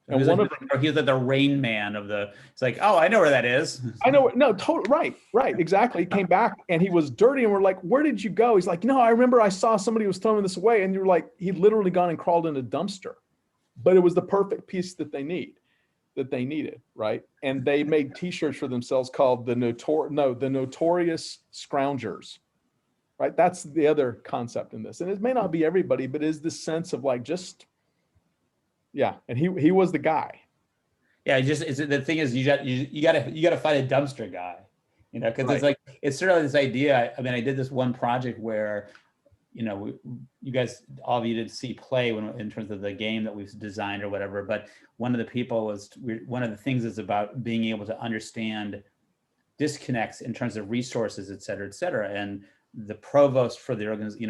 And he was like the Rain Man of the. It's like, oh, I know where that is. I know. No, totally right, exactly. He came back and he was dirty, and we're like, "Where did you go?" He's like, "No, I remember I saw somebody was throwing this away," and you're like, he'd literally gone and crawled in a dumpster, but it was the perfect piece that they needed, right? And they made T-shirts for themselves called the Notorious Scroungers, right? That's the other concept in this, and it may not be everybody, but is this sense of like just. Yeah, and he was the guy. Yeah, the thing is you got to find a dumpster guy, because Right. It's like it's sort of this idea. I mean, I did this one project where, you guys, all of you did see play in terms of the game that we've designed or whatever. But one of the things is about being able to understand disconnects in terms of resources, et cetera, and the provost for the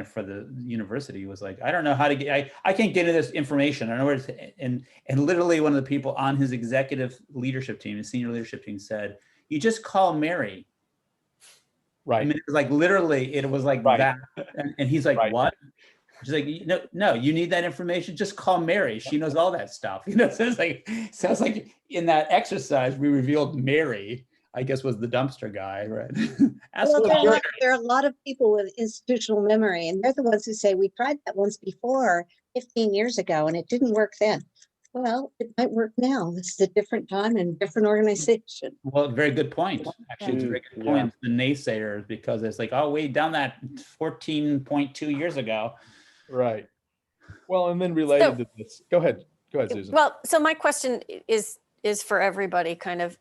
for the university was like, I don't know how to get, I can't get into this information. I don't know where to, and literally one of the people on his executive leadership team, his senior leadership team said, you just call Mary. Right. I mean, it was like, literally, it was like Right. that. And he's like, Right. what? She's like, no, you need that information. Just call Mary. She knows all that stuff. So it's like in that exercise, we revealed Mary, I guess, was the dumpster guy, right? Well, there are a lot of people with institutional memory, and they're the ones who say, we tried that once before 15 years ago, and it didn't work then. Well, it might work now. This is a different time and different organization. Well, very good point. Actually, it's a very good point. The naysayers, because it's like, oh, we done that 14.2 years ago. Right. Well, and then related to this, go ahead, Susan. Well, so my question is for everybody, kind of.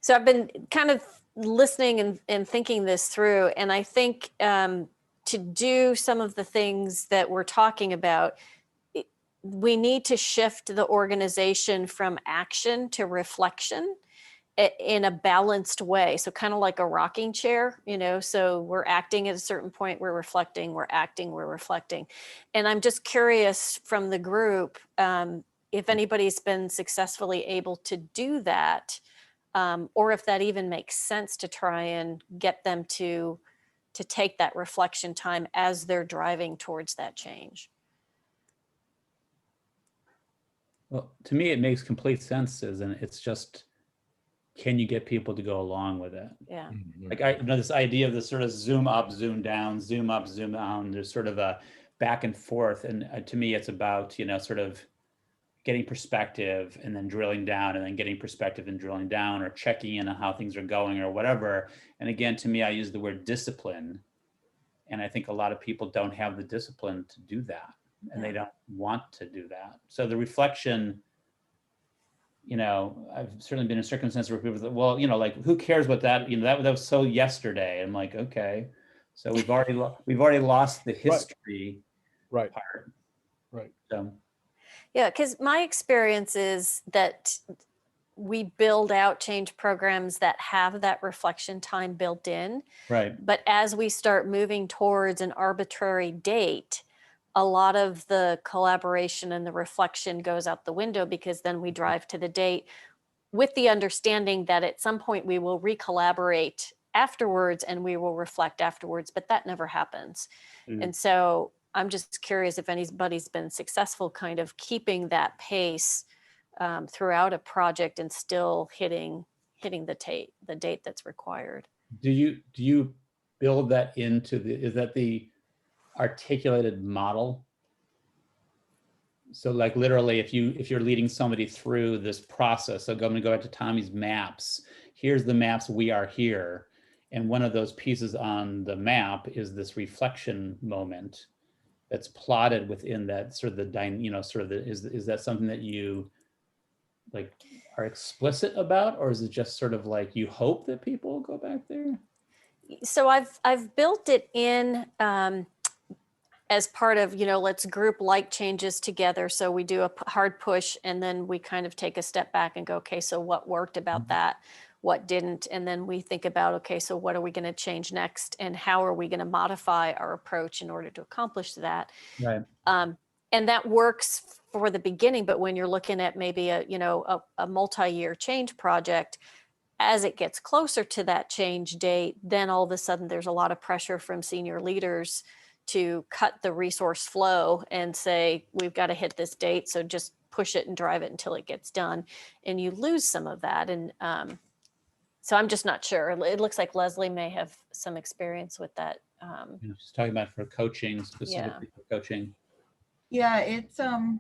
So I've been kind of listening and thinking this through, and I think to do some of the things that we're talking about, we need to shift the organization from action to reflection in a balanced way. So kind of like a rocking chair, so we're acting at a certain point, we're reflecting, we're acting, we're reflecting. And I'm just curious from the group, if anybody's been successfully able to do that, or if that even makes sense to try and get them to take that reflection time as they're driving towards that change. Well, to me, it makes complete sense, and it's just, can you get people to go along with it? Yeah. Like this idea of this sort of zoom up, zoom down, zoom up, zoom down. There's sort of a back and forth, and to me, it's about sort of getting perspective and then drilling down and then getting perspective and drilling down, or checking in on how things are going or whatever. And again, to me, I use the word discipline. And I think a lot of people don't have the discipline to do that, and they don't want to do that. So the reflection, you know, I've certainly been in circumstances where people say, well, you know, like, who cares what that, you know, that was so yesterday. I'm like, okay, so we've already lost the history Right. part. Right. So. Yeah, because my experience is that we build out change programs that have that reflection time built in. Right. But as we start moving towards an arbitrary date, a lot of the collaboration and the reflection goes out the window, because then we drive to the date with the understanding that at some point we will recollaborate afterwards and we will reflect afterwards, but that never happens. And so I'm just curious if anybody's been successful kind of keeping that pace throughout a project and still hitting the date that's required. Do you build that into is that the articulated model? So like literally, if you're leading somebody through this process, so I'm going to go back to Tommy's maps. Here's the maps, we are here. And one of those pieces on the map is this reflection moment that's plotted within that sort of is that something that you like are explicit about, or is it just sort of like you hope that people will go back there? So I've built it in as part of, you know, let's group like changes together. So we do a hard push, and then we kind of take a step back and go, okay, so what worked about that? What didn't? And then we think about, okay, so what are we going to change next? And how are we going to modify our approach in order to accomplish that? Right. And that works for the beginning, but when you're looking at maybe a multi-year change project, as it gets closer to that change date, then all of a sudden there's a lot of pressure from senior leaders to cut the resource flow and say, we've got to hit this date, so just push it and drive it until it gets done. And you lose some of that. And so I'm just not sure. It looks like Leslie may have some experience with that. She's talking about for coaching, specifically for coaching. Yeah, it's so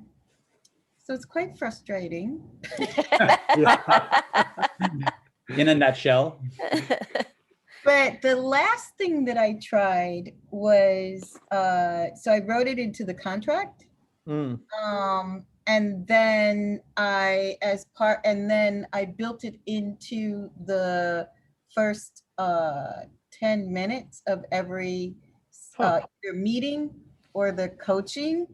it's quite frustrating. In a nutshell. But the last thing that I tried was so I wrote it into the contract. And then I built it into the first 10 minutes of every either meeting or the coaching.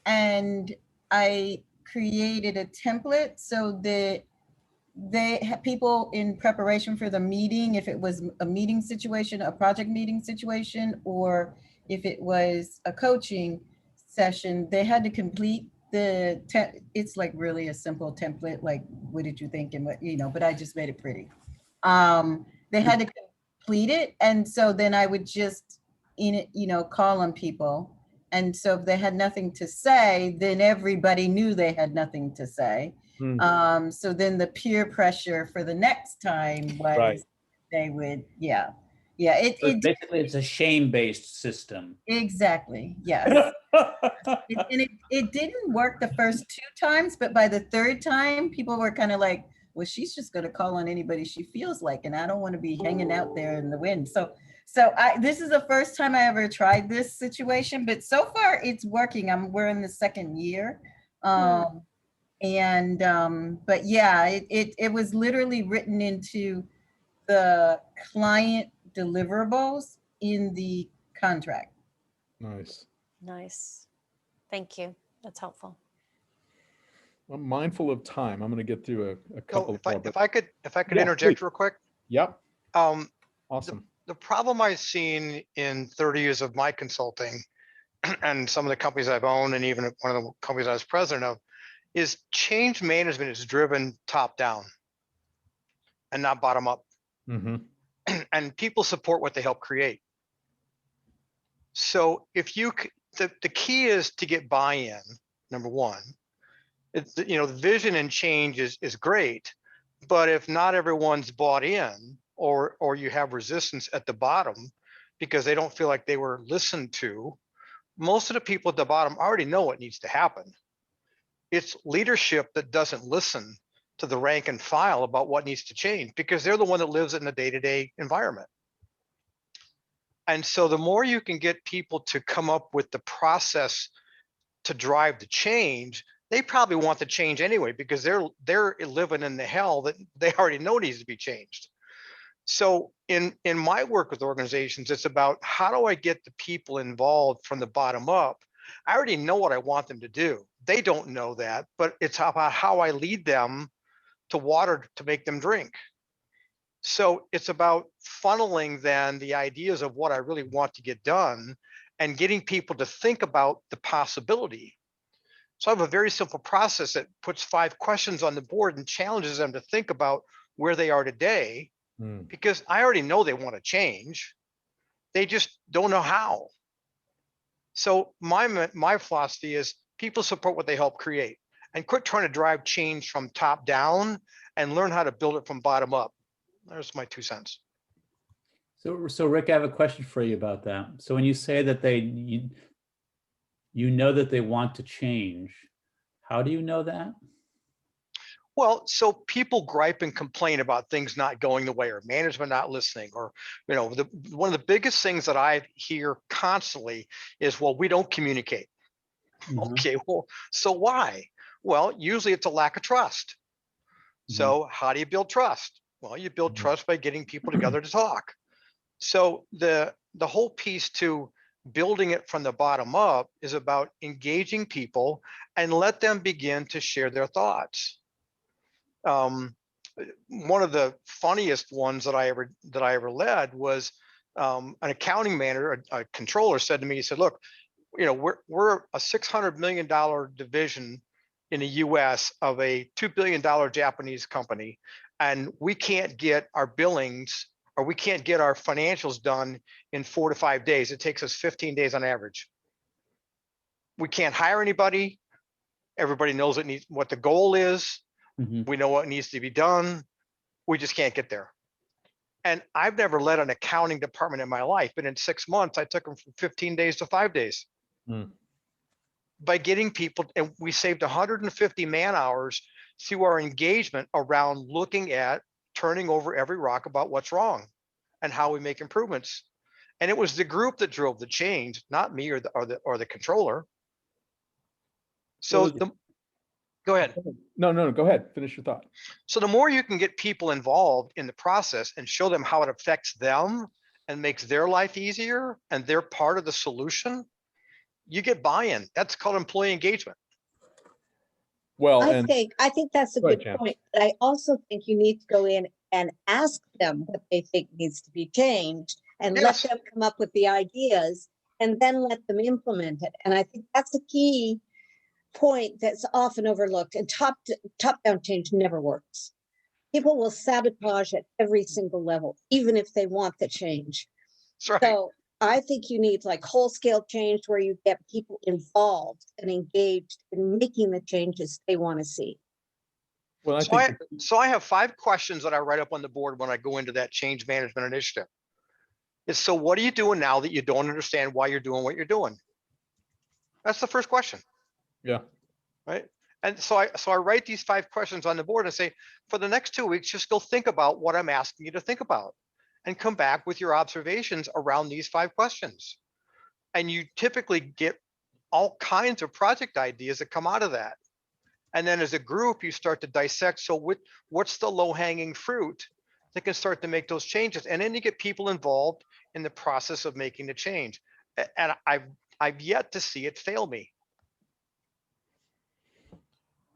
And I created a template so that people in preparation for the meeting, if it was a meeting situation, a project meeting situation, or if it was a coaching session, they had to complete it's like really a simple template, like, what did you think? And what, you know, but I just made it pretty. They had to complete it. And so then I would just call on people. And so if they had nothing to say, then everybody knew they had nothing to say. So then the peer pressure for the next time was they would, Basically it's a shame-based system. Exactly, yes. It didn't work the first 2 times, but by the 3rd time, people were kind of like, well, she's just going to call on anybody she feels like, and I don't want to be hanging out there in the wind. So this is the first time I ever tried this situation, but so far it's working. We're in the 2nd year. But yeah, it was literally written into the client deliverables in the contract. Nice. Thank you. That's helpful. I'm mindful of time. I'm going to get through a couple more. If I could interject real quick. Yep. Awesome. The problem I've seen in 30 years of my consulting and some of the companies I've owned, and even one of the companies I was president of, is change management is driven top down and not bottom up. And people support what they help create. So if the key is to get buy-in, number one. It's, the vision and change is great, but if not everyone's bought in, or you have resistance at the bottom because they don't feel like they were listened to, most of the people at the bottom already know what needs to happen. It's leadership that doesn't listen to the rank and file about what needs to change, because they're the one that lives in the day-to-day environment. And so the more you can get people to come up with the process to drive the change, they probably want the change anyway, because they're living in the hell that they already know needs to be changed. So in my work with organizations, it's about how do I get the people involved from the bottom up? I already know what I want them to do. They don't know that, but it's about how I lead them to water to make them drink. So it's about funneling then the ideas of what I really want to get done and getting people to think about the possibility. So I have a very simple process that puts 5 questions on the board and challenges them to think about where they are today, because I already know they want to change. They just don't know how. So my philosophy is people support what they help create, and quit trying to drive change from top down and learn how to build it from bottom up. There's my 2 cents. So Rick, I have a question for you about that. So when you say that you know that they want to change, how do you know that? Well, so people gripe and complain about things not going the way, or management not listening, or, you know, one of the biggest things that I hear constantly is, well, we don't communicate. Okay, well, so why? Well, usually it's a lack of trust. So how do you build trust? Well, you build trust by getting people together to talk. So the whole piece to building it from the bottom up is about engaging people and let them begin to share their thoughts. One of the funniest ones that I ever led was an accounting manager, a controller, said to me, he said, look, you know, we're a $600 million division in the US of a $2 billion Japanese company, and we can't get our billings, or we can't get our financials done in 4 to 5 days. It takes us 15 days on average. We can't hire anybody. Everybody knows what the goal is. We know what needs to be done. We just can't get there. And I've never led an accounting department in my life, but in 6 months, I took them from 15 days to 5 days. By getting people, and we saved 150 man hours through our engagement around looking at turning over every rock about what's wrong and how we make improvements. And it was the group that drove the change, not me or the controller. So go ahead. No, go ahead. Finish your thought. So the more you can get people involved in the process and show them how it affects them and makes their life easier, and they're part of the solution, you get buy-in. That's called employee engagement. Well, I think that's a Go ahead, good Jan. point. But I also think you need to go in and ask them what they think needs to be changed, and Yes. let them come up with the ideas, and then let them implement it. And I think that's a key point that's often overlooked. And top-down change never works. People will sabotage at every single level, even if they want the change. That's right. So I think you need like whole scale change where you get people involved and engaged in making the changes they want to see. Well, So I have 5 questions that I write up on the board when I go into that change management initiative. It's, so what are you doing now that you don't understand why you're doing what you're doing? That's the first question. Yeah. Right. And so I write these 5 questions on the board and say, for the next 2 weeks, just go think about what I'm asking you to think about, and come back with your observations around these 5 questions. And you typically get all kinds of project ideas that come out of that. And then as a group, you start to dissect. So what's the low hanging fruit that can start to make those changes? And then you get people involved in the process of making the change. And I've yet to see it fail me.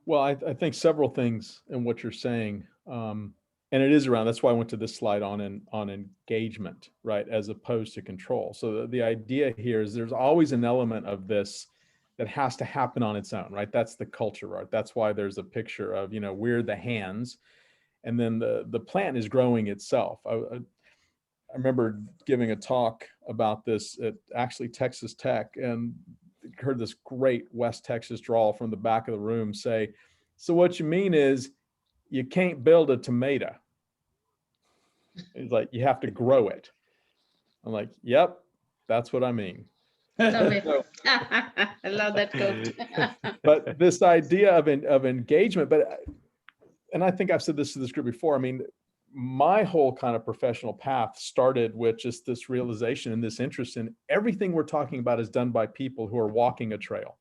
Well, I think several things in what you're saying, and it is around. That's why I went to this slide on engagement, right, as opposed to control. So the idea here is there's always an element of this that has to happen on its own, right? That's the culture, right? That's why there's a picture of, you know, we're the hands, and then the plant is growing itself. I remember giving a talk about this at actually Texas Tech, and heard this great West Texas drawl from the back of the room say, so what you mean is you can't build a tomato. It's like, you have to grow it. I'm like, yep, that's what I mean. Love it. So- I love that quote. but this idea of engagement, and I think I've said this to this group before. I mean, my whole kind of professional path started with just this realization and this interest in everything we're talking about is done by people who are walking a trail.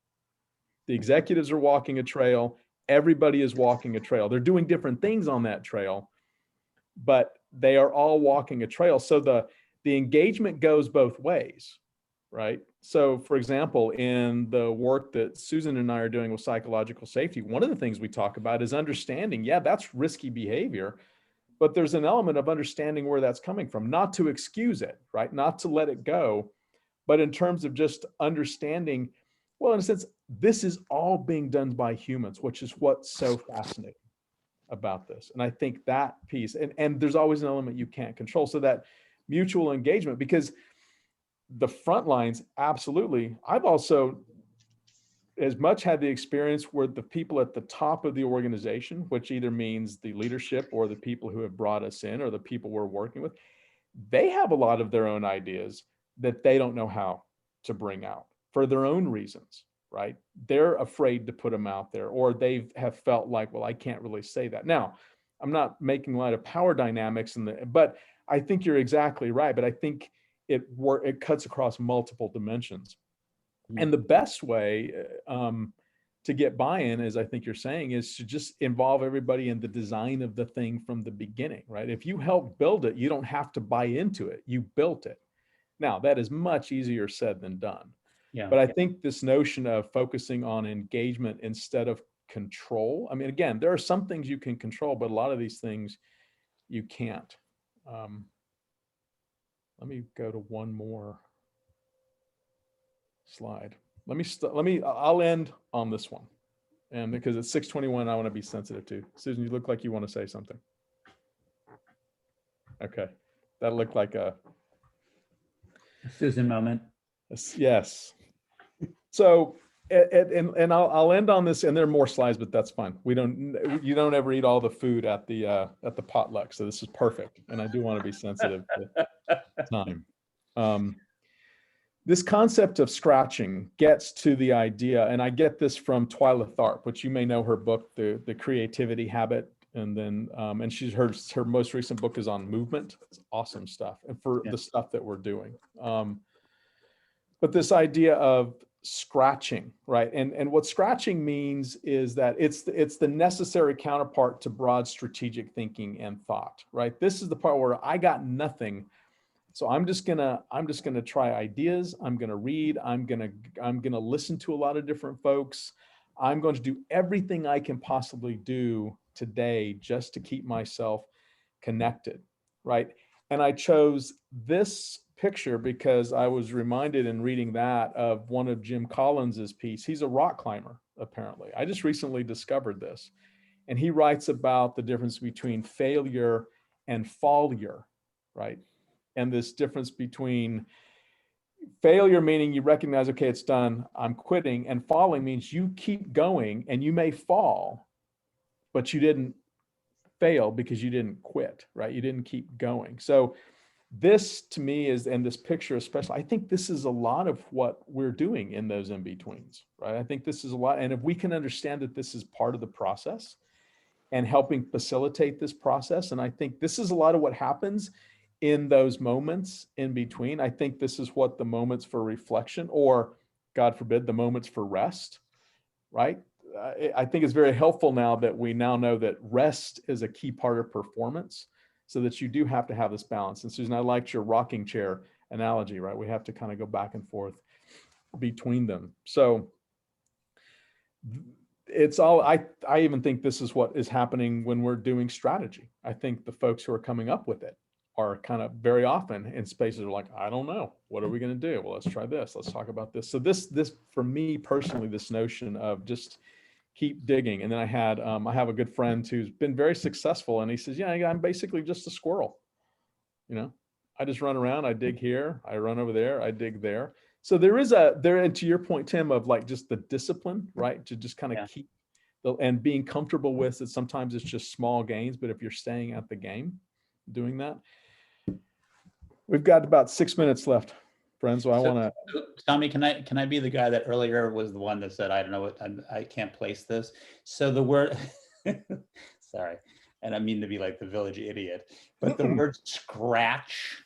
The executives are walking a trail. Everybody is walking a trail. They're doing different things on that trail, but they are all walking a trail. So the engagement goes both ways, right? So for example, in the work that Susan and I are doing with psychological safety, one of the things we talk about is understanding, yeah, that's risky behavior, but there's an element of understanding where that's coming from, not to excuse it, right? Not to let it go, but in terms of just understanding, well, in a sense, this is all being done by humans, which is what's so fascinating about this. And I think that piece, and there's always an element you can't control. So that mutual engagement, because the front lines, absolutely. I've also as much had the experience where the people at the top of the organization, which either means the leadership or the people who have brought us in or the people we're working with, they have a lot of their own ideas that they don't know how to bring out for their own reasons, right? They're afraid to put them out there, or they have felt like, well, I can't really say that. Now, I'm not making light of power dynamics, but I think you're exactly right. But I think it cuts across multiple dimensions. And the best way to get buy-in, as I think you're saying, is to just involve everybody in the design of the thing from the beginning, right? If you help build it, you don't have to buy into it. You built it. Now, that is much easier said than done. Yeah. But I think this notion of focusing on engagement instead of control, I mean, again, there are some things you can control, but a lot of these things you can't. Let me go to one more slide. I'll end on this one. And because it's 6:21, I want to be sensitive to. Susan, you look like you want to say something. Okay. That looked like a Susan moment. yes. So, and I'll end on this, and there are more slides, but that's fine. You don't ever eat all the food at the potluck. So this is perfect. And I do want to be sensitive to time. This concept of scratching gets to the idea, and I get this from Twyla Tharp, which you may know her book, The Creativity Habit, and then and her most recent book is on movement. It's awesome stuff, and for the stuff that we're doing. But this idea of scratching, right? And what scratching means is that it's the necessary counterpart to broad strategic thinking and thought, right? This is the part where I got nothing. So I'm just gonna try ideas. I'm gonna read. I'm gonna listen to a lot of different folks. I'm going to do everything I can possibly do today just to keep myself connected, right? And I chose this picture because I was reminded in reading that of one of Jim Collins's piece. He's a rock climber, apparently. I just recently discovered this, and he writes about the difference between failure and failure, right? And this difference between failure meaning you recognize, okay, it's done, I'm quitting, and falling means you keep going and you may fall, but you didn't fail because you didn't quit, right? You didn't keep going. So this to me is, and this picture especially, I think this is a lot of what we're doing in those in-betweens, right? I think this is a lot. And if we can understand that this is part of the process and helping facilitate this process, and I think this is a lot of what happens in those moments in between. I think this is what the moments for reflection, or God forbid, the moments for rest, right? I think it's very helpful now that we now know that rest is a key part of performance, so that you do have to have this balance. And Susan, I liked your rocking chair analogy, right? We have to kind of go back and forth between them. So it's all, I even think this is what is happening when we're doing strategy. I think the folks who are coming up with it are kind of very often in spaces are like, I don't know, what are we going to do? Well, let's try this. Let's talk about this. So this for me personally, this notion of just keep digging. And then I have a good friend who's been very successful, and he says, yeah, I'm basically just a squirrel. You know, I just run around, I dig here, I run over there, I dig there. So there is and to your point, Tim, of like just the discipline, right? To just kind of keep and being comfortable with it. Sometimes it's just small gains, but if you're staying at the game, doing that. We've got about 6 minutes left. friends. So I want to. Tommy, can I be the guy that earlier was the one that said, I don't know what, I can't place this. So the word, sorry, and I mean to be like the village idiot, but the word scratch,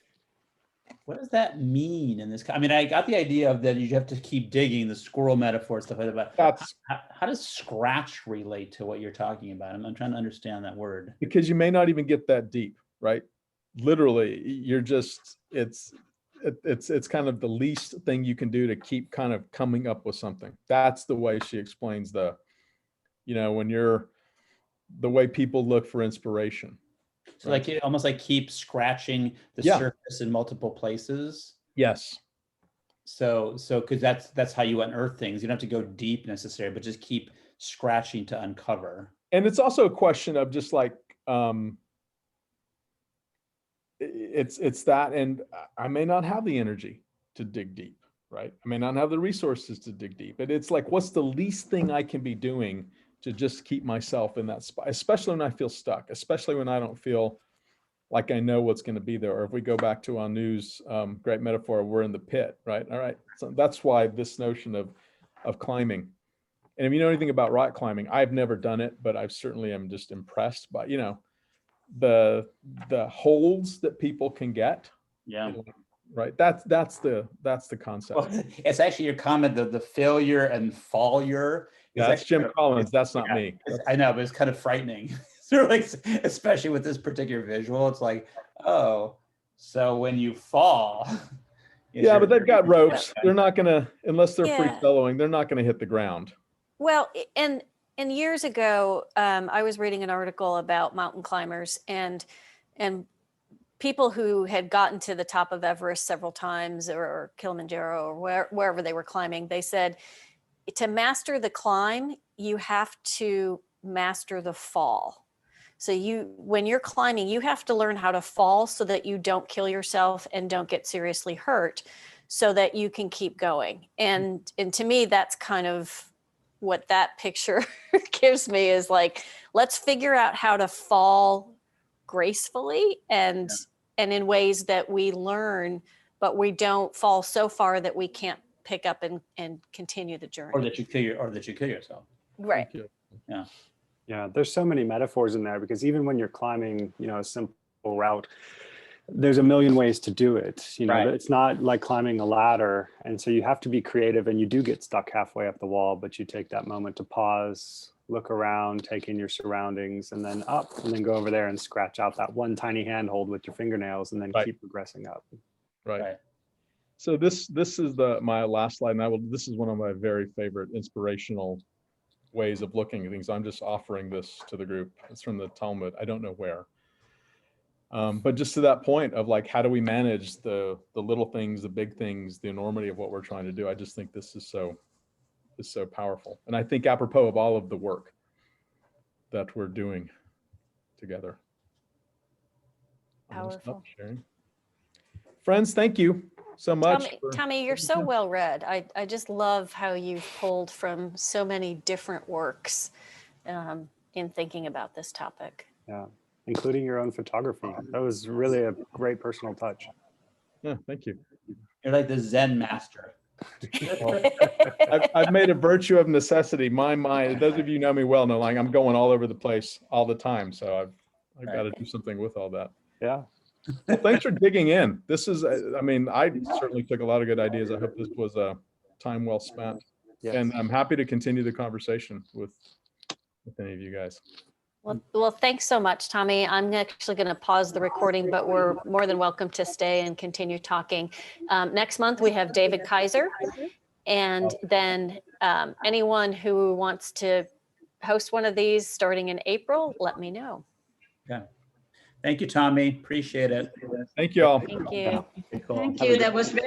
what does that mean in this? I mean, I got the idea of that you have to keep digging, the squirrel metaphor, stuff like that, but how does scratch relate to what you're talking about? I'm trying to understand that word. Because you may not even get that deep, right? Literally, you're just, it's kind of the least thing you can do to keep kind of coming up with something. That's the way she explains the, when you're, the way people look for inspiration. So like it almost like keep scratching the surface in multiple places. Yes. So because that's how you unearth things. You don't have to go deep necessarily, but just keep scratching to uncover. And it's also a question of just like, it's that, and I may not have the energy to dig deep, right? I may not have the resources to dig deep, but it's like, what's the least thing I can be doing to just keep myself in that spot, especially when I feel stuck, especially when I don't feel like I know what's going to be there. Or if we go back to our news, great metaphor, we're in the pit, right? All right. So that's why this notion of climbing. And if you know anything about rock climbing, I've never done it, but I certainly am just impressed by, the holds that people can get. Yeah. Right. That's the concept. Well, it's actually your comment, the failure and failure. Yeah, that's Jim Collins. That's not me. I know, but it's kind of frightening. So like, especially with this particular visual, it's like, oh, so when you fall. Yeah, but they've got ropes. They're not gonna, unless they're free soloing, they're not gonna hit the ground. Well, and years ago, I was reading an article about mountain climbers and people who had gotten to the top of Everest several times, or Kilimanjaro, or wherever they were climbing. They said, to master the climb, you have to master the fall. So when you're climbing, you have to learn how to fall so that you don't kill yourself and don't get seriously hurt, so that you can keep going. And to me, that's kind of what that picture gives me, is like, let's figure out how to fall gracefully and in ways that we learn, but we don't fall so far that we can't pick up and continue the journey. Or that you kill yourself. Right. Yeah. Yeah, there's so many metaphors in there, because even when you're climbing, a simple route, there's a million ways to do it. Right. It's not like climbing a ladder. And so you have to be creative, and you do get stuck halfway up the wall, but you take that moment to pause, look around, take in your surroundings, and then up, and then go over there and scratch out that one tiny handhold with your fingernails, and then keep progressing up. Right. So this is my last slide, and this is one of my very favorite inspirational ways of looking at things. I'm just offering this to the group. It's from the Talmud. I don't know where. But just to that point of like, how do we manage the little things, the big things, the enormity of what we're trying to do? I just think this is so powerful. And I think apropos of all of the work that we're doing together. Powerful. Friends, thank you so much. Tommy, you're so well read. I just love how you've pulled from so many different works in thinking about this topic. Yeah, including your own photography. That was really a great personal touch. Yeah, thank you. You're like the Zen master. I've made a virtue of necessity. My mind, those of you who know me well know, like, I'm going all over the place all the time. So I've got to do something with all that. Yeah. Well, thanks for digging in. This is, I mean, I certainly took a lot of good ideas. I hope this was a time well spent. Yes. And I'm happy to continue the conversation with any of you guys. Well, thanks so much, Tommy. I'm actually going to pause the recording, but we're more than welcome to stay and continue talking. Next month, we have David Kaiser. And then anyone who wants to host one of these starting in April, let me know. Okay. Thank you, Tommy. Appreciate it. Thank you all. Thank you. Thank you. That was very